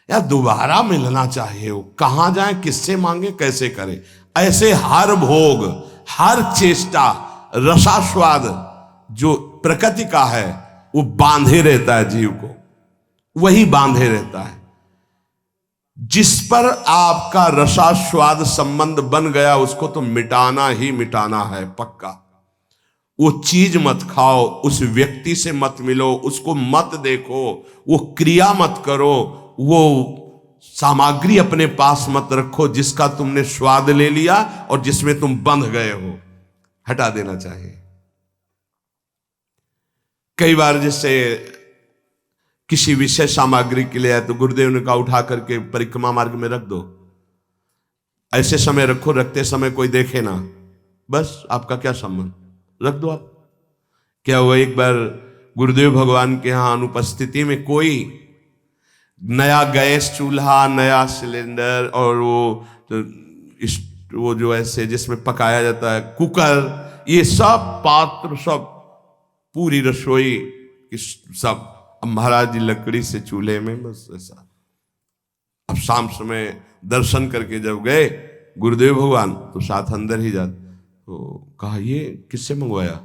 या दोबारा मिलना चाहिए। वो कहां जाए, किससे मांगे, कैसे करें। ऐसे हर भोग, हर चेष्टा, रसास्वाद जो प्रकृति का है वो बांधे रहता है जीव को, वही बांधे रहता है। जिस पर आपका रसास्वाद संबंध बन गया उसको तो मिटाना ही मिटाना है पक्का। वो चीज मत खाओ, उस व्यक्ति से मत मिलो, उसको मत देखो, वो क्रिया मत करो, वो सामग्री अपने पास मत रखो जिसका तुमने स्वाद ले लिया और जिसमें तुम बंध गए हो। हटा देना चाहिए। कई बार जैसे किसी विशेष सामग्री के लिए है तो गुरुदेव ने कहा उठा करके परिक्रमा मार्ग में रख दो। ऐसे समय रखो, रखते समय कोई देखे ना, बस आपका क्या संबंध, रख दो आप। क्या हुआ, एक बार गुरुदेव भगवान के यहां अनुपस्थिति में कोई नया गैस चूल्हा, नया सिलेंडर और वो जो ऐसे जिसमें पकाया जाता है कुकर, ये सब पात्र, सब पूरी रसोई सब, अब महाराज जी लकड़ी से चूल्हे में बस ऐसा। अब शाम समय दर्शन करके जब गए गुरुदेव भगवान तो साथ अंदर ही जाते, तो कहा ये किससे मंगवाया।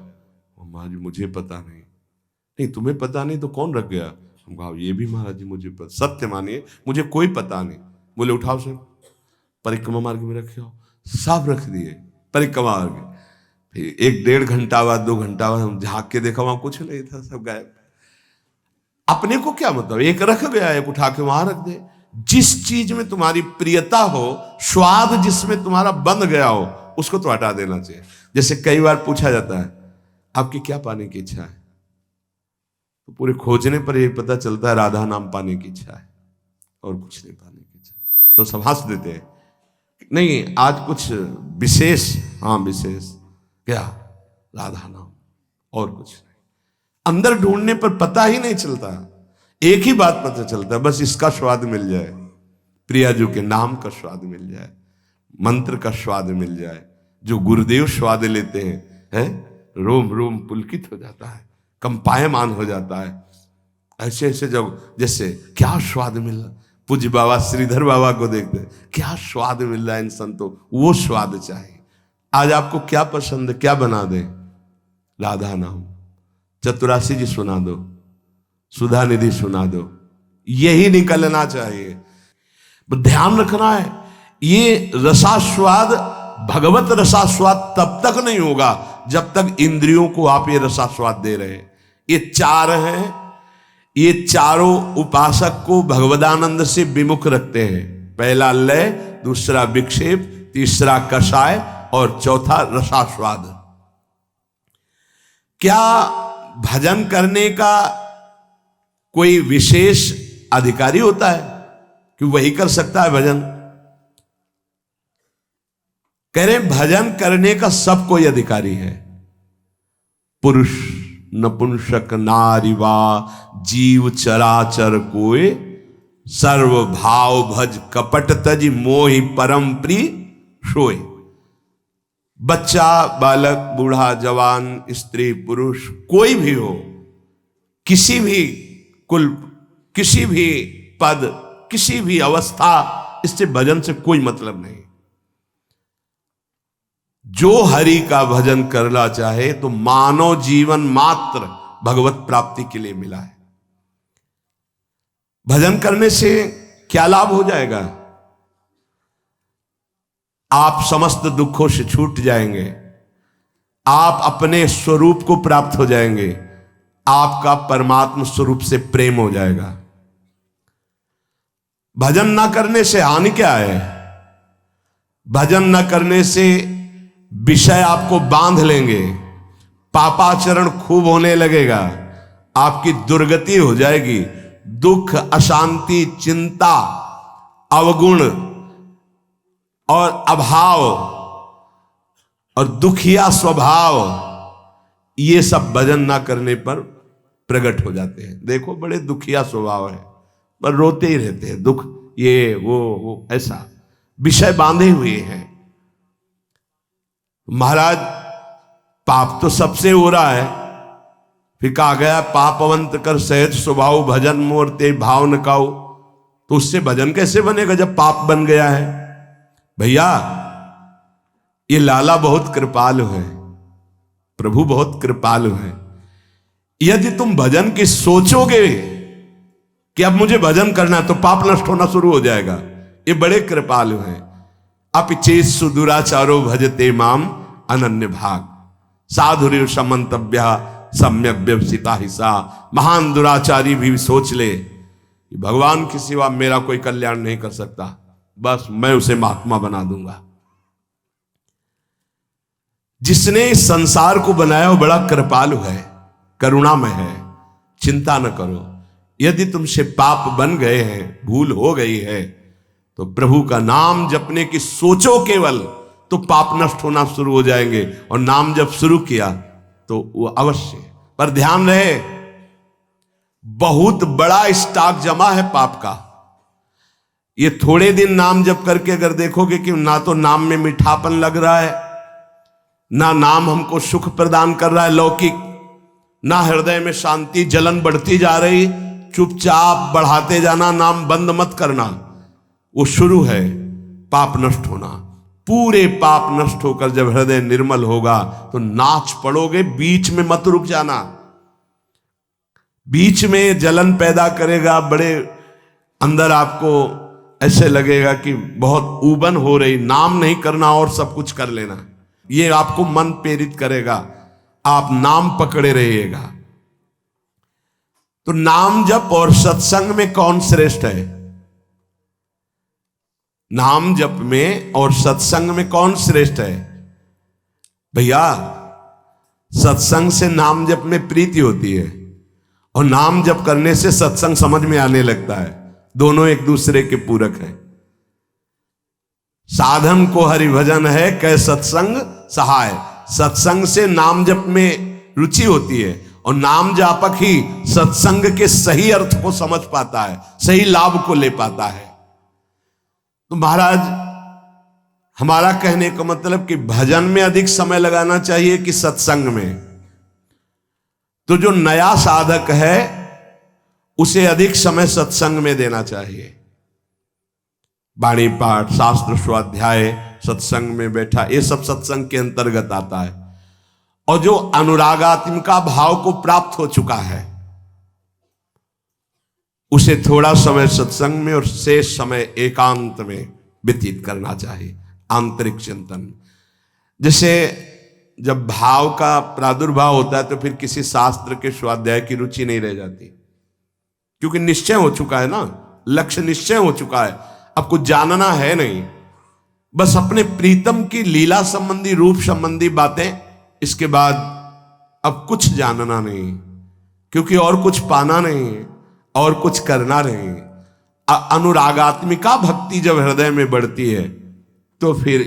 महाराज जी मुझे पता नहीं। नहीं तुम्हें पता नहीं तो कौन रख गया। हम कहा ये भी महाराज जी मुझे पता, सत्य मानिए मुझे कोई पता नहीं। बोले उठाओ से परिक्रमा मार्ग में रखे हो, सब रख दिए परिक्रमा मार्ग। फिर 1-1.5 घंटा बाद 2 घंटा बाद हम झाँक के देखा, वहां कुछ नहीं था, सब गायब। अपने को क्या मतलब, एक रख गया, एक उठा के वहां रख दे। जिस चीज में तुम्हारी प्रियता हो, स्वाद जिसमें तुम्हारा बंध गया हो, उसको तो हटा देना चाहिए। जैसे कई बार पूछा जाता है आपकी क्या पाने की इच्छा है, तो पूरे खोजने पर यही पता चलता है राधा नाम पाने की इच्छा है और कुछ नहीं पाने की इच्छा। तो सब हंस देते हैं, नहीं आज कुछ विशेष, हाँ विशेष क्या, राधा नाम और कुछ नहीं। अंदर ढूंढने पर पता ही नहीं चलता, एक ही बात पता चलता है, बस इसका स्वाद मिल जाए, प्रियाजू के नाम का स्वाद मिल जाए, मंत्र का स्वाद मिल जाए। जो गुरुदेव स्वाद लेते हैं, रोम रोम पुलकित हो जाता है, कंपायमान हो जाता है। ऐसे ऐसे जब जैसे क्या स्वाद मिल रहा, पूज्य बाबा श्रीधर बाबा को देखते क्या स्वाद मिल रहा है इन संतों, वो स्वाद चाहिए। आज आपको क्या पसंद है, क्या बना दे, राधा नाम, चतुरासी जी सुना दो, सुधा निधि सुना दो, यही निकलना चाहिए। ध्यान रखना है, ये रसास्वाद, भगवत रसास्वाद तब तक नहीं होगा जब तक इंद्रियों को आप ये रसास्वाद दे रहे हैं। ये 4 हैं, ये चारों उपासक को भगवदानंद से विमुख रखते हैं। पहला लय, दूसरा विक्षेप, तीसरा कषाय और चौथा रसास्वाद। क्या भजन करने का कोई विशेष अधिकारी होता है कि वही कर सकता है भजन? कह रहे भजन करने का सब कोई अधिकारी है, पुरुष नपुंसक नारी वा जीव चराचर कोई सर्व भाव भज कपट तज मोहि परम प्रिय सोय। बच्चा, बालक, बूढ़ा, जवान, स्त्री, पुरुष, कोई भी हो, किसी भी कुल, किसी भी पद, किसी भी अवस्था, इससे भजन से कोई मतलब नहीं। जो हरि का भजन करना चाहे तो मानव जीवन मात्र भगवत प्राप्ति के लिए मिला है। भजन करने से क्या लाभ हो जाएगा? आप समस्त दुखों से छूट जाएंगे, आप अपने स्वरूप को प्राप्त हो जाएंगे, आपका परमात्मा स्वरूप से प्रेम हो जाएगा। भजन ना करने से हानि क्या है? भजन ना करने से विषय आपको बांध लेंगे, पापाचरण खूब होने लगेगा, आपकी दुर्गति हो जाएगी, दुख, अशांति, चिंता, अवगुण और अभाव और दुखिया स्वभाव, ये सब भजन ना करने पर प्रकट हो जाते हैं। देखो, बड़े दुखिया स्वभाव है, पर रोते ही रहते हैं, दुख, ये वो ऐसा विषय बांधे हुए हैं। महाराज, पाप तो सबसे हो रहा है, फिर कहा गया पापवंत कर सहज स्वभाव भजन मोर ते भाव न काऊ। तो उससे भजन कैसे बनेगा जब पाप बन गया है? भैया, ये लाला बहुत कृपालु है, प्रभु बहुत कृपालु है। यदि तुम भजन की सोचोगे कि अब मुझे भजन करना है, तो पाप नष्ट होना शुरू हो जाएगा। ये बड़े कृपालु हैं। अपिचेत सुदुराचारो भजते माम अनन्य भाग साधुर्य समंतव्य सम्यक व्यवसिता हिस्सा। महान दुराचारी भी सोच ले कि भगवान के सिवा मेरा कोई कल्याण नहीं कर सकता, बस मैं उसे महात्मा बना दूंगा। जिसने इस संसार को बनाया वो बड़ा कृपालु है, करुणामय है। चिंता न करो, यदि तुमसे पाप बन गए हैं, भूल हो गई है, तो प्रभु का नाम जपने की सोचो केवल, तो पाप नष्ट होना शुरू हो जाएंगे। और नाम जब शुरू किया तो वो अवश्य, पर ध्यान रहे, बहुत बड़ा स्टॉक जमा है पाप का। ये थोड़े दिन नाम जप करके अगर देखोगे कि ना तो नाम में मीठापन लग रहा है, ना नाम हमको सुख प्रदान कर रहा है लौकिक, ना हृदय में शांति, जलन बढ़ती जा रही, चुपचाप बढ़ाते जाना, नाम बंद मत करना। वो शुरू है पाप नष्ट होना। पूरे पाप नष्ट होकर जब हृदय निर्मल होगा तो नाच पड़ोगे, बीच में मत रुक जाना। बीच में जलन पैदा करेगा, बड़े अंदर आपको ऐसे लगेगा कि बहुत ऊबन हो रही, नाम नहीं करना और सब कुछ कर लेना, ये आपको मन प्रेरित करेगा, आप नाम पकड़े रहिएगा। तो नाम जप और सत्संग में कौन श्रेष्ठ है? नाम जप में और सत्संग में कौन श्रेष्ठ है? भैया, सत्संग से नाम जप में प्रीति होती है, और नाम जप करने से सत्संग समझ में आने लगता है। दोनों एक दूसरे के पूरक हैं। साधन को हरि भजन है, कै सत्संग सहाय। सत्संग से नाम जप में रुचि होती है, और नाम जापक ही सत्संग के सही अर्थ को समझ पाता है, सही लाभ को ले पाता है। तो महाराज, हमारा कहने का मतलब कि भजन में अधिक समय लगाना चाहिए कि सत्संग में? तो जो नया साधक है उसे अधिक समय सत्संग में देना चाहिए। वाणी पाठ, शास्त्र स्वाध्याय, सत्संग में बैठा, ये सब सत्संग के अंतर्गत आता है। और जो अनुरागात्मिका भाव को प्राप्त हो चुका है उसे थोड़ा समय सत्संग में और शेष समय एकांत में व्यतीत करना चाहिए, आंतरिक चिंतन। जैसे जब भाव का प्रादुर्भाव होता है तो फिर किसी शास्त्र के स्वाध्याय की रुचि नहीं रह जाती, क्योंकि निश्चय हो चुका है ना, लक्ष्य निश्चय हो चुका है, अब कुछ जानना है नहीं, बस अपने प्रीतम की लीला संबंधी, रूप संबंधी बातें, इसके बाद अब कुछ जानना नहीं, क्योंकि और कुछ पाना नहीं और कुछ करना नहीं। अनुरागात्मिका भक्ति जब हृदय में बढ़ती है तो फिर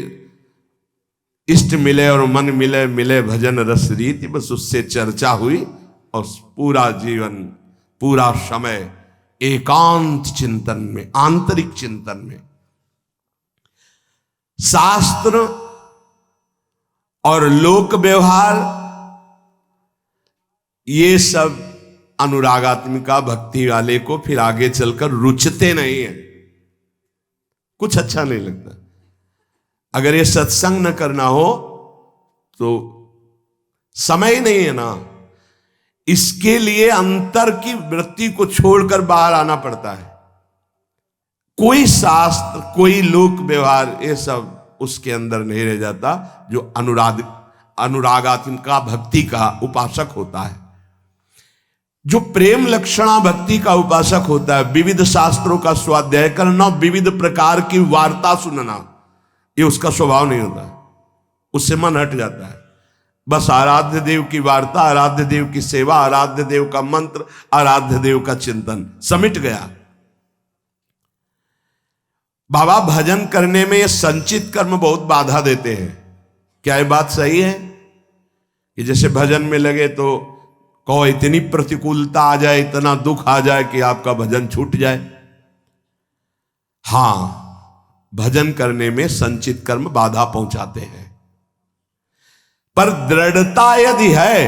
इष्ट मिले और मन मिले, मिले भजन रस रीति, बस उससे चर्चा हुई और पूरा जीवन, पूरा समय एकांत चिंतन में, आंतरिक चिंतन में। शास्त्र और लोक व्यवहार ये सब अनुरागात्मिका भक्ति वाले को फिर आगे चलकर रुचते नहीं है, कुछ अच्छा नहीं लगता। अगर ये सत्संग न करना हो तो समय ही नहीं है ना, इसके लिए अंतर की वृत्ति को छोड़कर बाहर आना पड़ता है। कोई शास्त्र, कोई लोक व्यवहार, ये सब उसके अंदर नहीं रह जाता जो अनुरागात्मिका भक्ति का उपासक होता है। जो प्रेम लक्षणा भक्ति का उपासक होता है, विविध शास्त्रों का स्वाध्याय करना, विविध प्रकार की वार्ता सुनना, ये उसका स्वभाव नहीं होता, उससे मन हट जाता है। बस आराध्य देव की वार्ता, आराध्य देव की सेवा, आराध्य देव का मंत्र, आराध्य देव का चिंतन, समिट गया। बाबा भजन करने में ये संचित कर्म बहुत बाधा देते हैं। क्या ये बात सही है कि जैसे भजन में लगे तो कहो इतनी प्रतिकूलता आ जाए, इतना दुख आ जाए कि आपका भजन छूट जाए? हां, भजन करने में संचित कर्म बाधा पहुंचाते हैं, पर दृढ़ता यदि है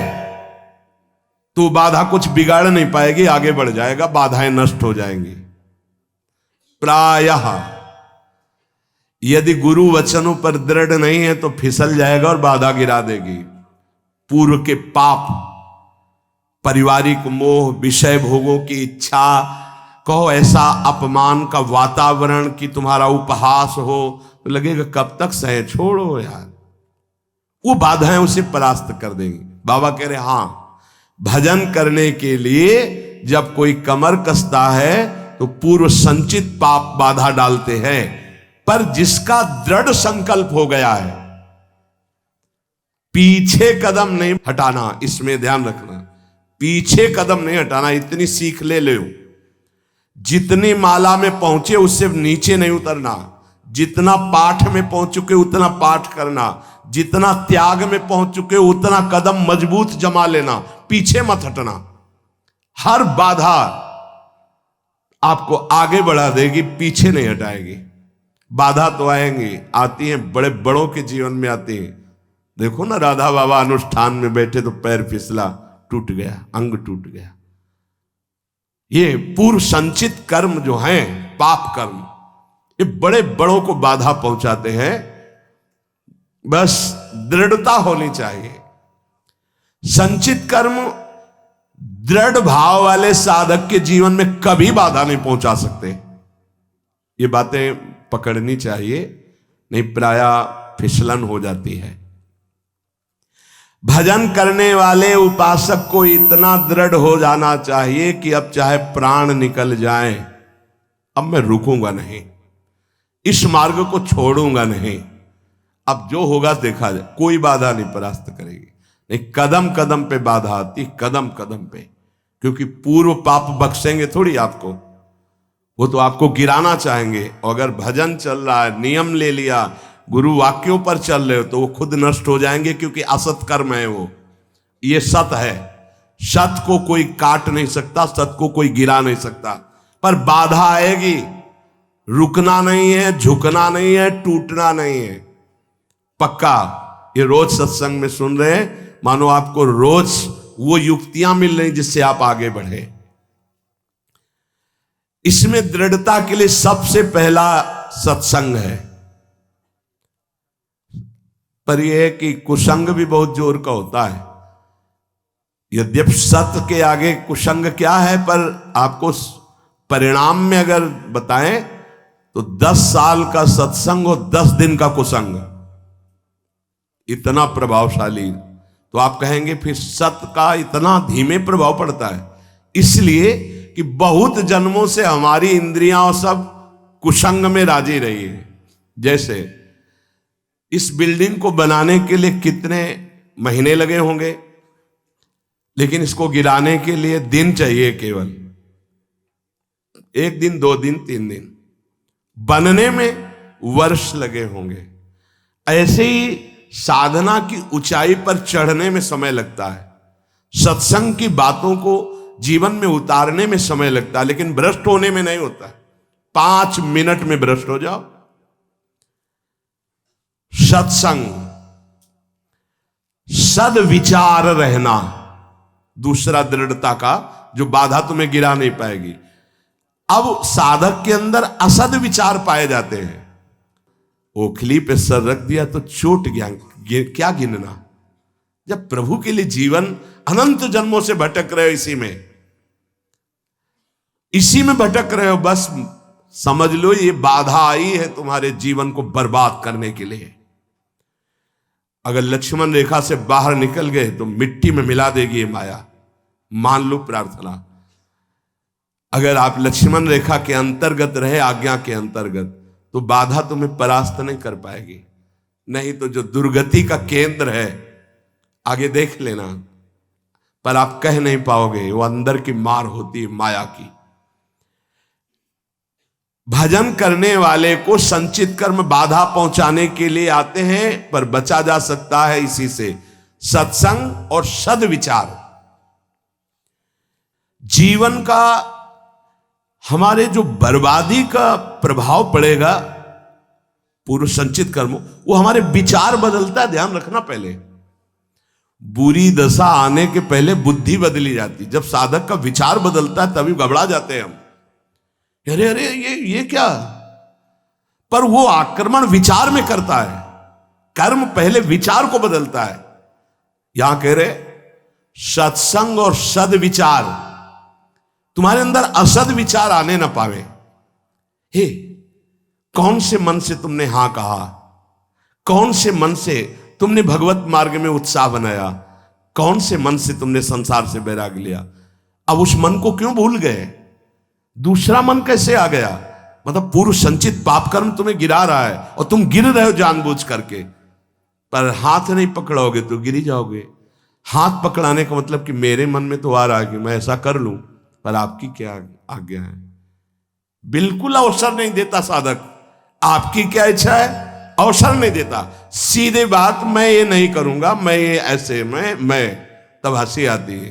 तो बाधा कुछ बिगाड़ नहीं पाएगी, आगे बढ़ जाएगा, बाधाएं नष्ट हो जाएंगी। प्रायः यदि गुरु वचनों पर दृढ़ नहीं है तो फिसल जाएगा और बाधा गिरा देगी। पूर्व के पाप, पारिवारिक मोह, विषय भोगों की इच्छा, कहो ऐसा अपमान का वातावरण कि तुम्हारा उपहास हो, तो लगेगा कब तक सहे, छोड़ो यार, वो बाधाएं उसे परास्त कर देंगी। बाबा कह रहे हां, भजन करने के लिए जब कोई कमर कसता है तो पूर्व संचित पाप बाधा डालते हैं, पर जिसका दृढ़ संकल्प हो गया है, पीछे कदम नहीं हटाना, इसमें ध्यान रखना, पीछे कदम नहीं हटाना। इतनी सीख ले लो, जितनी माला में पहुंचे उससे नीचे नहीं उतरना, जितना पाठ में पहुंच चुके उतना पाठ करना, जितना त्याग में पहुंच चुके उतना कदम मजबूत जमा लेना, पीछे मत हटना। हर बाधा आपको आगे बढ़ा देगी, पीछे नहीं हटाएगी। बाधा तो आएंगी, आती हैं, बड़े बड़ों के जीवन में आती हैं। देखो ना, राधा बाबा अनुष्ठान में बैठे तो पैर फिसला, टूट गया, अंग टूट गया। ये पूर्व संचित कर्म जो हैं, पाप कर्म, ये बड़े बड़ों को बाधा पहुंचाते हैं। बस दृढ़ता होनी चाहिए। संचित कर्म दृढ़ भाव वाले साधक के जीवन में कभी बाधा नहीं पहुंचा सकते। ये बातें पकड़नी चाहिए, नहीं प्रायः फिसलन हो जाती है। भजन करने वाले उपासक को इतना दृढ़ हो जाना चाहिए कि अब चाहे प्राण निकल जाए, अब मैं रुकूंगा नहीं, इस मार्ग को छोड़ूंगा नहीं, अब जो होगा देखा जाए, कोई बाधा नहीं परास्त करेगी। नहीं, कदम कदम पे बाधा आती, कदम कदम पे, क्योंकि पूर्व पाप बख्शेंगे थोड़ी आपको, वो तो आपको गिराना चाहेंगे। और अगर भजन चल रहा है, नियम ले लिया, गुरु वाक्यों पर चल रहे हो, तो वो खुद नष्ट हो जाएंगे, क्योंकि असत कर्म है वो, ये सत है। सत को कोई काट नहीं सकता, सत को कोई गिरा नहीं सकता, पर बाधा आएगी। रुकना नहीं है, झुकना नहीं है, टूटना नहीं है, पक्का। ये रोज सत्संग में सुन रहे हैं, मानो आपको रोज वो युक्तियां मिल रही जिससे आप आगे बढ़े। इसमें दृढ़ता के लिए सबसे पहला सत्संग है, पर यह है कि कुसंग भी बहुत जोर का होता है। यद्यपि सत्य के आगे कुसंग क्या है, पर आपको परिणाम में अगर बताएं तो 10 साल का सत्संग और 10 दिन का कुसंग, इतना प्रभावशाली। तो आप कहेंगे फिर सत्य का इतना धीमे प्रभाव पड़ता है, इसलिए कि बहुत जन्मों से हमारी इंद्रियां सब कुसंग में राजी रही है। जैसे इस बिल्डिंग को बनाने के लिए कितने महीने लगे होंगे, लेकिन इसको गिराने के लिए दिन चाहिए, केवल 1 दिन, 2 दिन, 3 दिन। बनने में वर्ष लगे होंगे। ऐसे ही साधना की ऊंचाई पर चढ़ने में समय लगता है। सत्संग की बातों को जीवन में उतारने में समय लगता है, लेकिन भ्रष्ट होने में नहीं होता। 5 मिनट में भ्रष्ट हो जाओ। सत्संग, सद्विचार रहना, दूसरा दृढ़ता का जो बाधा तुम्हें गिरा नहीं पाएगी। अब साधक के अंदर असद विचार पाए जाते हैं। ओखली पे सर रख दिया तो चोट गया, क्या गिनना। जब प्रभु के लिए जीवन अनंत जन्मों से भटक रहे हो, इसी में भटक रहे हो, बस समझ लो ये बाधा आई है तुम्हारे जीवन को बर्बाद करने के लिए। अगर लक्ष्मण रेखा से बाहर निकल गए तो मिट्टी में मिला देगी ये माया। मान लो प्रार्थना, अगर आप लक्ष्मण रेखा के अंतर्गत रहे, आज्ञा के अंतर्गत, तो बाधा तुम्हें परास्त नहीं कर पाएगी। नहीं तो जो दुर्गति का केंद्र है, आगे देख लेना, पर आप कह नहीं पाओगे। वो अंदर की मार होती है माया की। भजन करने वाले को संचित कर्म बाधा पहुंचाने के लिए आते हैं, पर बचा जा सकता है इसी से, सत्संग और सद्विचार। जीवन का हमारे जो बर्बादी का प्रभाव पड़ेगा पूर्व संचित कर्म, वो हमारे विचार बदलता है। ध्यान रखना, पहले बुरी दशा आने के पहले बुद्धि बदली जाती। जब साधक का विचार बदलता है तभी घबरा जाते हैं हम, अरे अरे ये क्या। पर वो आक्रमण विचार में करता है। कर्म पहले विचार को बदलता है। यहां कह रहे सत्संग और सद्विचार, तुम्हारे अंदर असद विचार आने ना पावे। हे, कौन से मन से तुमने हां कहा, कौन से मन से तुमने भगवत मार्ग में उत्साह बनाया, कौन से मन से तुमने संसार से बैराग लिया। अब उस मन को क्यों भूल गए? दूसरा मन कैसे आ गया? मतलब पूर्व संचित पाप कर्म तुम्हें गिरा रहा है और तुम गिर रहे हो जानबूझ करके, पर हाथ नहीं पकड़ोगे तो गिरी जाओगे। हाथ पकड़ाने का मतलब कि मेरे मन में तो आ रहा है कि मैं ऐसा कर लूं, पर आपकी क्या आज्ञा है। बिल्कुल अवसर नहीं देता साधक। आपकी क्या इच्छा है, अवसर नहीं देता। सीधे बात, मैं ये नहीं करूंगा, मैं ये ऐसे मैं तब हंसी आती है।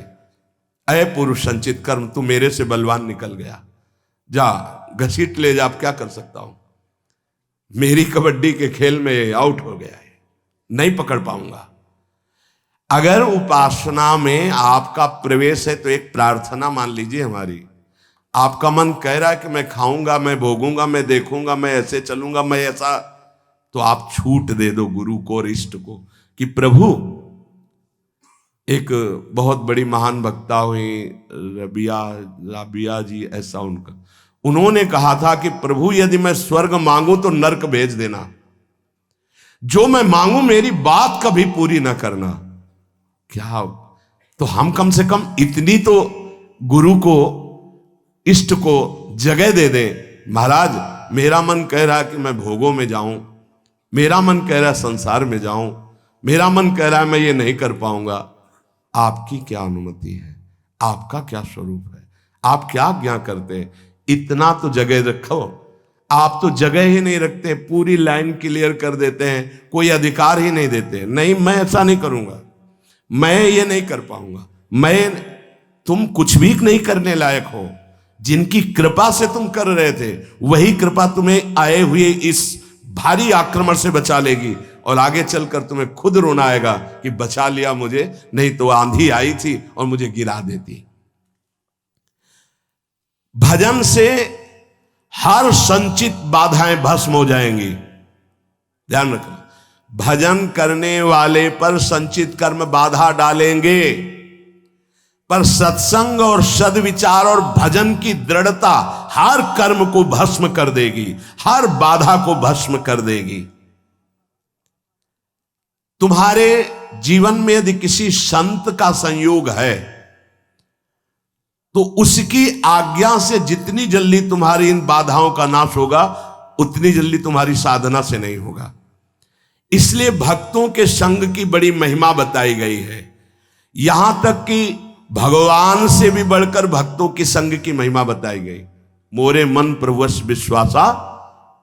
अय पुरुष संचित कर्म, तू मेरे से बलवान निकल गया, जा घसीट ले जा। अब क्या कर सकता हूं, मेरी कबड्डी के खेल में आउट हो गया है, नहीं पकड़ पाऊंगा। अगर उपासना में आपका प्रवेश है तो एक प्रार्थना मान लीजिए हमारी। आपका मन कह रहा है कि मैं खाऊंगा, मैं भोगूंगा, मैं देखूंगा, मैं ऐसे चलूंगा, मैं ऐसा, तो आप छूट दे दो गुरु को और इष्ट को कि प्रभु। एक बहुत बड़ी महान वक्ता हुई राबिया जी, ऐसा उनका, उन्होंने कहा था कि प्रभु यदि मैं स्वर्ग मांगू तो नरक भेज देना, जो मैं मांगू मेरी बात कभी पूरी ना करना। क्या, तो हम कम से कम इतनी तो गुरु को इष्ट को जगह दे दें। महाराज मेरा मन कह रहा है कि मैं भोगों में जाऊं, मेरा मन कह रहा है संसार में जाऊं, मेरा मन कह रहा है मैं ये नहीं कर पाऊंगा। आपकी क्या अनुमति है, आपका क्या स्वरूप है, आप क्या आज्ञा करते हैं, इतना तो जगह रखो। आप तो जगह ही नहीं रखते, पूरी लाइन क्लियर कर देते हैं, कोई अधिकार ही नहीं देते। नहीं, मैं ऐसा नहीं करूंगा, मैं ये नहीं कर पाऊंगा, तुम कुछ भी नहीं करने लायक हो। जिनकी कृपा से तुम कर रहे थे, वही कृपा तुम्हें आए हुए इस भारी आक्रमण से बचा लेगी, और आगे चलकर तुम्हें खुद रोना आएगा कि बचा लिया मुझे, नहीं तो आंधी आई थी और मुझे गिरा देती। भजन से हर संचित बाधाएं भस्म हो जाएंगी। ध्यान रखना, भजन करने वाले पर संचित कर्म बाधा डालेंगे, पर सत्संग और सद्विचार और भजन की दृढ़ता हर कर्म को भस्म कर देगी, हर बाधा को भस्म कर देगी। तुम्हारे जीवन में यदि किसी संत का संयोग है तो उसकी आज्ञा से जितनी जल्दी तुम्हारी इन बाधाओं का नाश होगा, उतनी जल्दी तुम्हारी साधना से नहीं होगा। इसलिए भक्तों के संग की बड़ी महिमा बताई गई है। यहां तक कि भगवान से भी बढ़कर भक्तों के संग की महिमा बताई गई। मोरे मन प्रवश विश्वासा,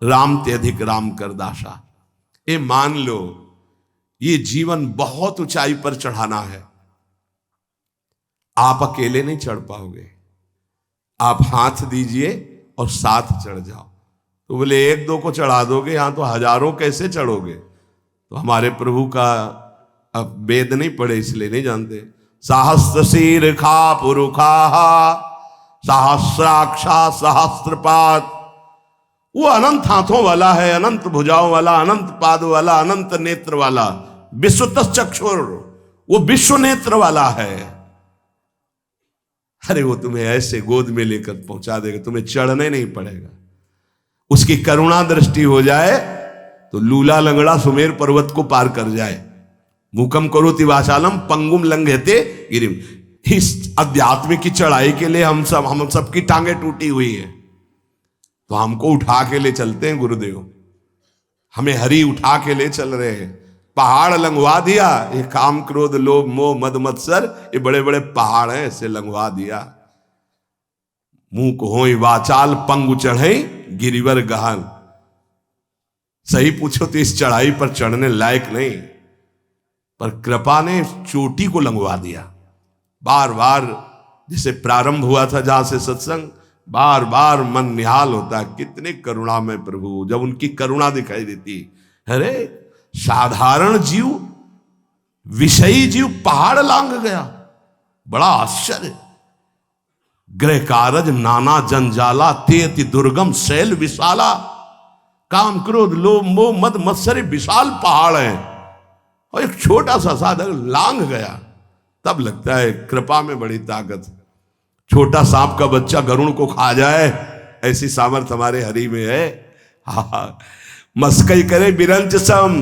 राम ते अधिक राम कर दासा। ये मान लो, ये जीवन बहुत ऊंचाई पर चढ़ाना है। आप अकेले नहीं चढ़ पाओगे, आप हाथ दीजिए और साथ चढ़ जाओ। तो बोले एक दो को चढ़ा दोगे, यहां तो हजारों कैसे चढ़ोगे? तो हमारे प्रभु का अब वेद नहीं पढ़े इसलिए नहीं जानते। सहस्त्र शीर खा पुरुखा सहस्राक्षा सहस्त्रपाद, वो अनंत हाथों वाला है, अनंत भुजाओं वाला, अनंत पाद वाला, अनंत नेत्र वाला, विश्वतः चक्षुर, वो विश्व नेत्र वाला है। अरे वो तुम्हें ऐसे गोद में लेकर पहुंचा देगा, तुम्हें चढ़ने नहीं पड़ेगा। उसकी करुणा दृष्टि हो जाए तो लूला लंगड़ा सुमेर पर्वत को पार कर जाए। मुकम करोति वाचालम पंगुम लंघयते गिरिम। इस अध्यात्म की चढ़ाई के लिए हम सबकी टांगे टूटी हुई है, तो हमको उठा के ले चलते हैं गुरुदेव, हमें हरि उठा के ले चल रहे हैं। पहाड़ लंघवा दिया, ये काम क्रोध लोभ मोह मद मत्सर, ये बड़े बड़े पहाड़ हैं, इसे लंघवा दिया। मुंह को होई वाचाल पंगु चढ़े गिरिवर गहन। सही पूछो तो इस चढ़ाई पर चढ़ने लायक नहीं, पर कृपा ने चोटी को लंघवा दिया। बार बार जैसे प्रारंभ हुआ था जहां से सत्संग, बार बार मन निहाल होता है, कितने करुणा में प्रभु, जब उनकी करुणा दिखाई देती। अरे साधारण जीव, विषयी जीव पहाड़ लांघ गया, बड़ा आश्चर्य। गृह कारज नाना जंजाला तेति दुर्गम शैल विशाला। काम क्रोध लोभ मोह मद मत्सर विशाल पहाड़ है, और एक छोटा सा साधक लांघ गया। तब लगता है कृपा में बड़ी ताकत। छोटा सांप का बच्चा गरुण को खा जाए, ऐसी सामर्थ हमारे हरि में है। मस्कई करे बिरंच सम,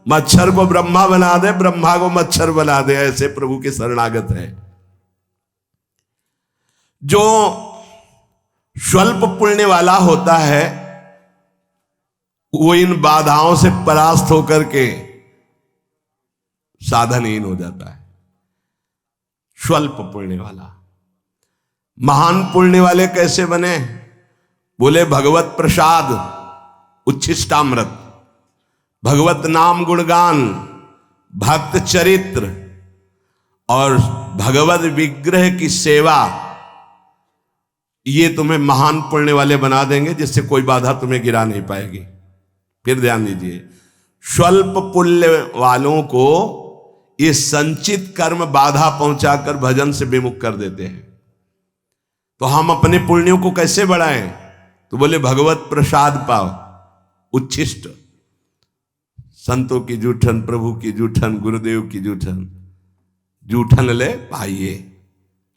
मच्छर को ब्रह्मा बना दे, ब्रह्मा को मच्छर बना दे, ऐसे प्रभु के शरणागत है। जो स्वल्प पुण्य वाला होता है वो इन बाधाओं से परास्त होकर के साधनहीन हो जाता है। स्वल्प पुण्य वाला। महान पुण्य वाले कैसे बने? बोले भगवत प्रसाद, उच्छिष्टामृत, भगवत नाम गुणगान, भक्त चरित्र और भगवत विग्रह की सेवा, ये तुम्हें महान पुण्य वाले बना देंगे, जिससे कोई बाधा तुम्हें गिरा नहीं पाएगी। फिर ध्यान दीजिए, स्वल्प पुण्य वालों को ये संचित कर्म बाधा पहुंचाकर भजन से विमुख कर देते हैं। तो हम अपने पुण्यों को कैसे बढ़ाएं? तो बोले भगवत प्रसाद पाओ, उच्छिष्ट, संतों की जूठन, प्रभु की जूठन, गुरुदेव की जूठन, जूठन ले पाइए।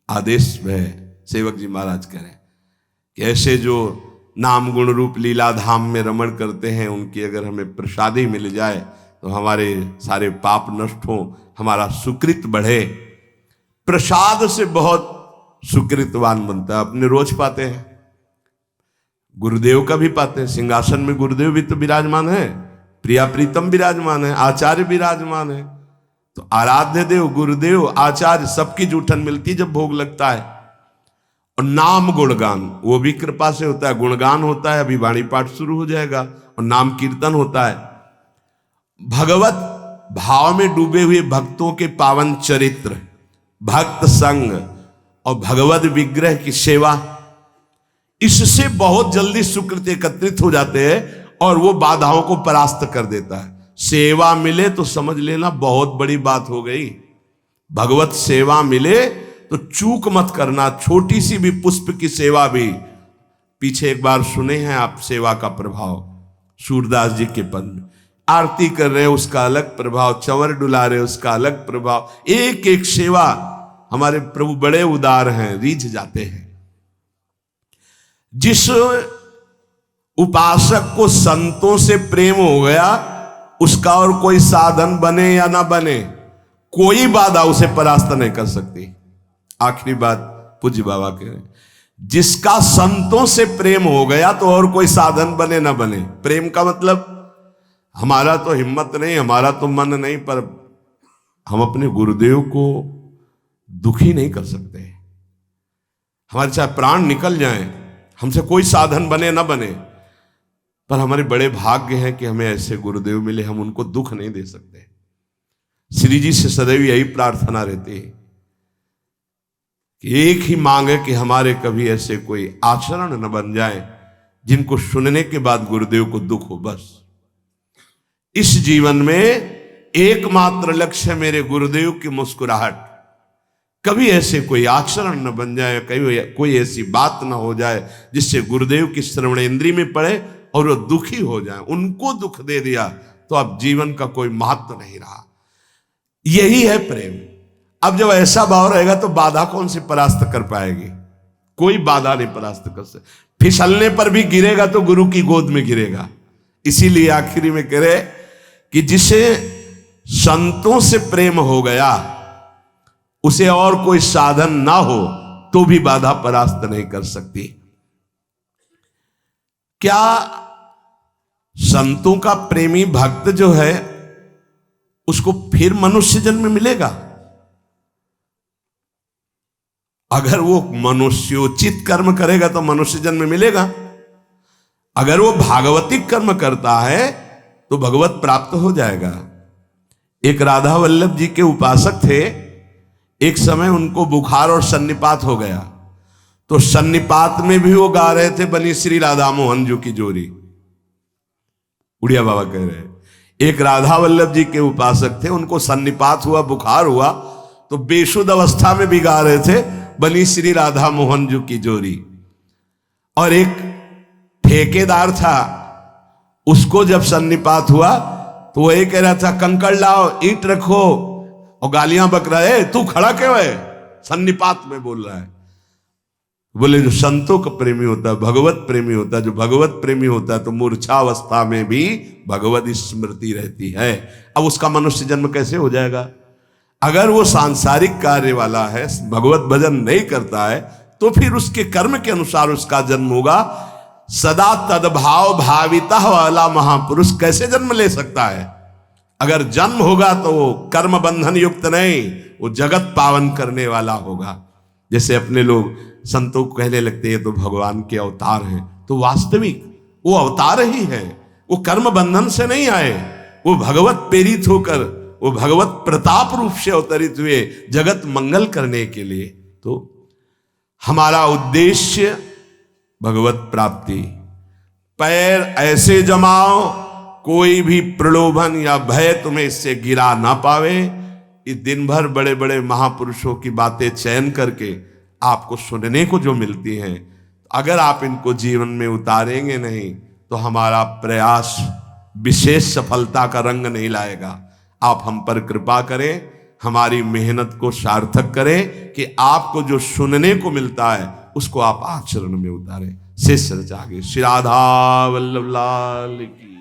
आदेश में सेवक जी महाराज करें कि ऐसे जो नाम गुण रूप लीला धाम में रमण करते हैं, उनकी अगर हमें प्रसादी मिल जाए तो हमारे सारे पाप नष्ट हो, हमारा सुकृत बढ़े। प्रसाद से बहुत सुकृतवान बनता है। अपने रोज पाते हैं, गुरुदेव का भी पाते हैं, सिंहासन में गुरुदेव भी तो विराजमान है, प्रिया प्रीतम विराजमान है, आचार्य विराजमान है। तो आराध्य देव, गुरुदेव, आचार्य, सबकी जूठन मिलती जब भोग लगता है। और नाम गुणगान वो भी कृपा से होता है। गुणगान होता है, अभी वाणी पाठ शुरू हो जाएगा, और नाम कीर्तन होता है। भगवत भाव में डूबे हुए भक्तों के पावन चरित्र, भक्त संग और भगवत विग्रह की सेवा, इससे बहुत जल्दी सुकृत एकत्रित हो जाते हैं और वो बाधाओं को परास्त कर देता है। सेवा मिले तो समझ लेना बहुत बड़ी बात हो गई। भगवत सेवा मिले तो चूक मत करना, छोटी सी भी पुष्प की सेवा भी। पीछे एक बार सुने हैं आप सेवा का प्रभाव, सूरदास जी के पद में आरती कर रहे उसका अलग प्रभाव, चंवर डुला रहे उसका अलग प्रभाव। एक एक सेवा, हमारे प्रभु बड़े उदार हैं, रीझ जाते हैं। जिस उपासक को संतों से प्रेम हो गया, उसका और कोई साधन बने या ना बने, कोई बाधा उसे परास्त नहीं कर सकती। आखिरी बात पूज्य बाबा कह रहे हैं, जिसका संतों से प्रेम हो गया तो और कोई साधन बने ना बने। प्रेम का मतलब हमारा तो हिम्मत नहीं, हमारा तो मन नहीं, पर हम अपने गुरुदेव को दुखी नहीं कर सकते। हमारे चाहे प्राण निकल जाएं, हमसे कोई साधन बने ना बने, पर हमारे बड़े भाग्य हैं कि हमें ऐसे गुरुदेव मिले, हम उनको दुख नहीं दे सकते। श्री जी से सदैव यही प्रार्थना रहती है कि एक ही मांग है कि हमारे कभी ऐसे कोई आचरण न बन जाए जिनको सुनने के बाद गुरुदेव को दुख हो। बस इस जीवन में एकमात्र लक्ष्य है मेरे गुरुदेव की मुस्कुराहट। कभी ऐसे कोई आचरण न बन जाए, कभी कोई ऐसी बात न हो जाए जिससे गुरुदेव की श्रवण इंद्री में पड़े और वो दुखी हो जाए। उनको दुख दे दिया तो अब जीवन का कोई महत्व नहीं रहा। यही है प्रेम। अब जब ऐसा भाव रहेगा तो बाधा कौन सी परास्त कर पाएगी? कोई बाधा नहीं परास्त कर सकती। फिसलने पर भी गिरेगा तो गुरु की गोद में गिरेगा। इसीलिए आखिरी में कह रहे कि जिसे संतों से प्रेम हो गया उसे और कोई साधन ना हो तो भी बाधा परास्त नहीं कर सकती। क्या संतों का प्रेमी भक्त जो है उसको फिर मनुष्य जन्म मिलेगा? अगर वो मनुष्योचित कर्म करेगा तो मनुष्य जन्म मिलेगा। अगर वो भागवतिक कर्म करता है तो भगवत प्राप्त हो जाएगा। एक राधा वल्लभ जी के उपासक थे। एक समय उनको बुखार और सन्निपात हो गया, तो सन्निपात में भी वो गा रहे थे बनी श्री राधा मोहन जी की जोरी। उड़िया बाबा कह रहे हैं एक राधा वल्लभ जी के उपासक थे, उनको सन्निपात हुआ, बुखार हुआ, तो बेशुद्ध अवस्था में भी गा रहे थे बनी श्री राधा मोहन जी की जोरी। और एक ठेकेदार था, उसको जब सन्निपात हुआ तो वो ये कह रहा था कंकड़ लाओ, ईंट रखो, और गालियां बक रहा है, तू खड़ा क्यों है? सन्निपात में बोल रहा है। बोले जो संतों का प्रेमी होता है, भगवत प्रेमी होता है, जो भगवत प्रेमी होता है तो मूर्छावस्था में भी भगवत स्मृति रहती है। अब उसका मनुष्य जन्म कैसे हो जाएगा? अगर वो सांसारिक कार्य वाला है, भगवत भजन नहीं करता है, तो फिर उसके कर्म के अनुसार उसका जन्म होगा। सदा तद्भाव भाविता वाला महापुरुष कैसे जन्म ले सकता है? अगर जन्म होगा तो वो कर्म बंधन युक्त नहीं, वो जगत पावन करने वाला होगा। जैसे अपने लोग संतों को कहने लगते हैं तो भगवान के अवतार हैं, तो वास्तविक वो अवतार ही है। वो कर्म बंधन से नहीं आए, वो भगवत प्रेरित होकर, वो भगवत प्रताप रूप से अवतरित हुए जगत मंगल करने के लिए। तो हमारा उद्देश्य भगवत प्राप्ति। पैर ऐसे जमाओ कोई भी प्रलोभन या भय तुम्हें इससे गिरा ना पावे। इस दिन भर बड़े बड़े महापुरुषों की बातें चयन करके आपको सुनने को जो मिलती हैं, अगर आप इनको जीवन में उतारेंगे नहीं तो हमारा प्रयास विशेष सफलता का रंग नहीं लाएगा। आप हम पर कृपा करें, हमारी मेहनत को सार्थक करें कि आपको जो सुनने को मिलता है उसको आप आचरण में उतारें। शेष रचा आगे। श्री राधा वल्लभ लाल की।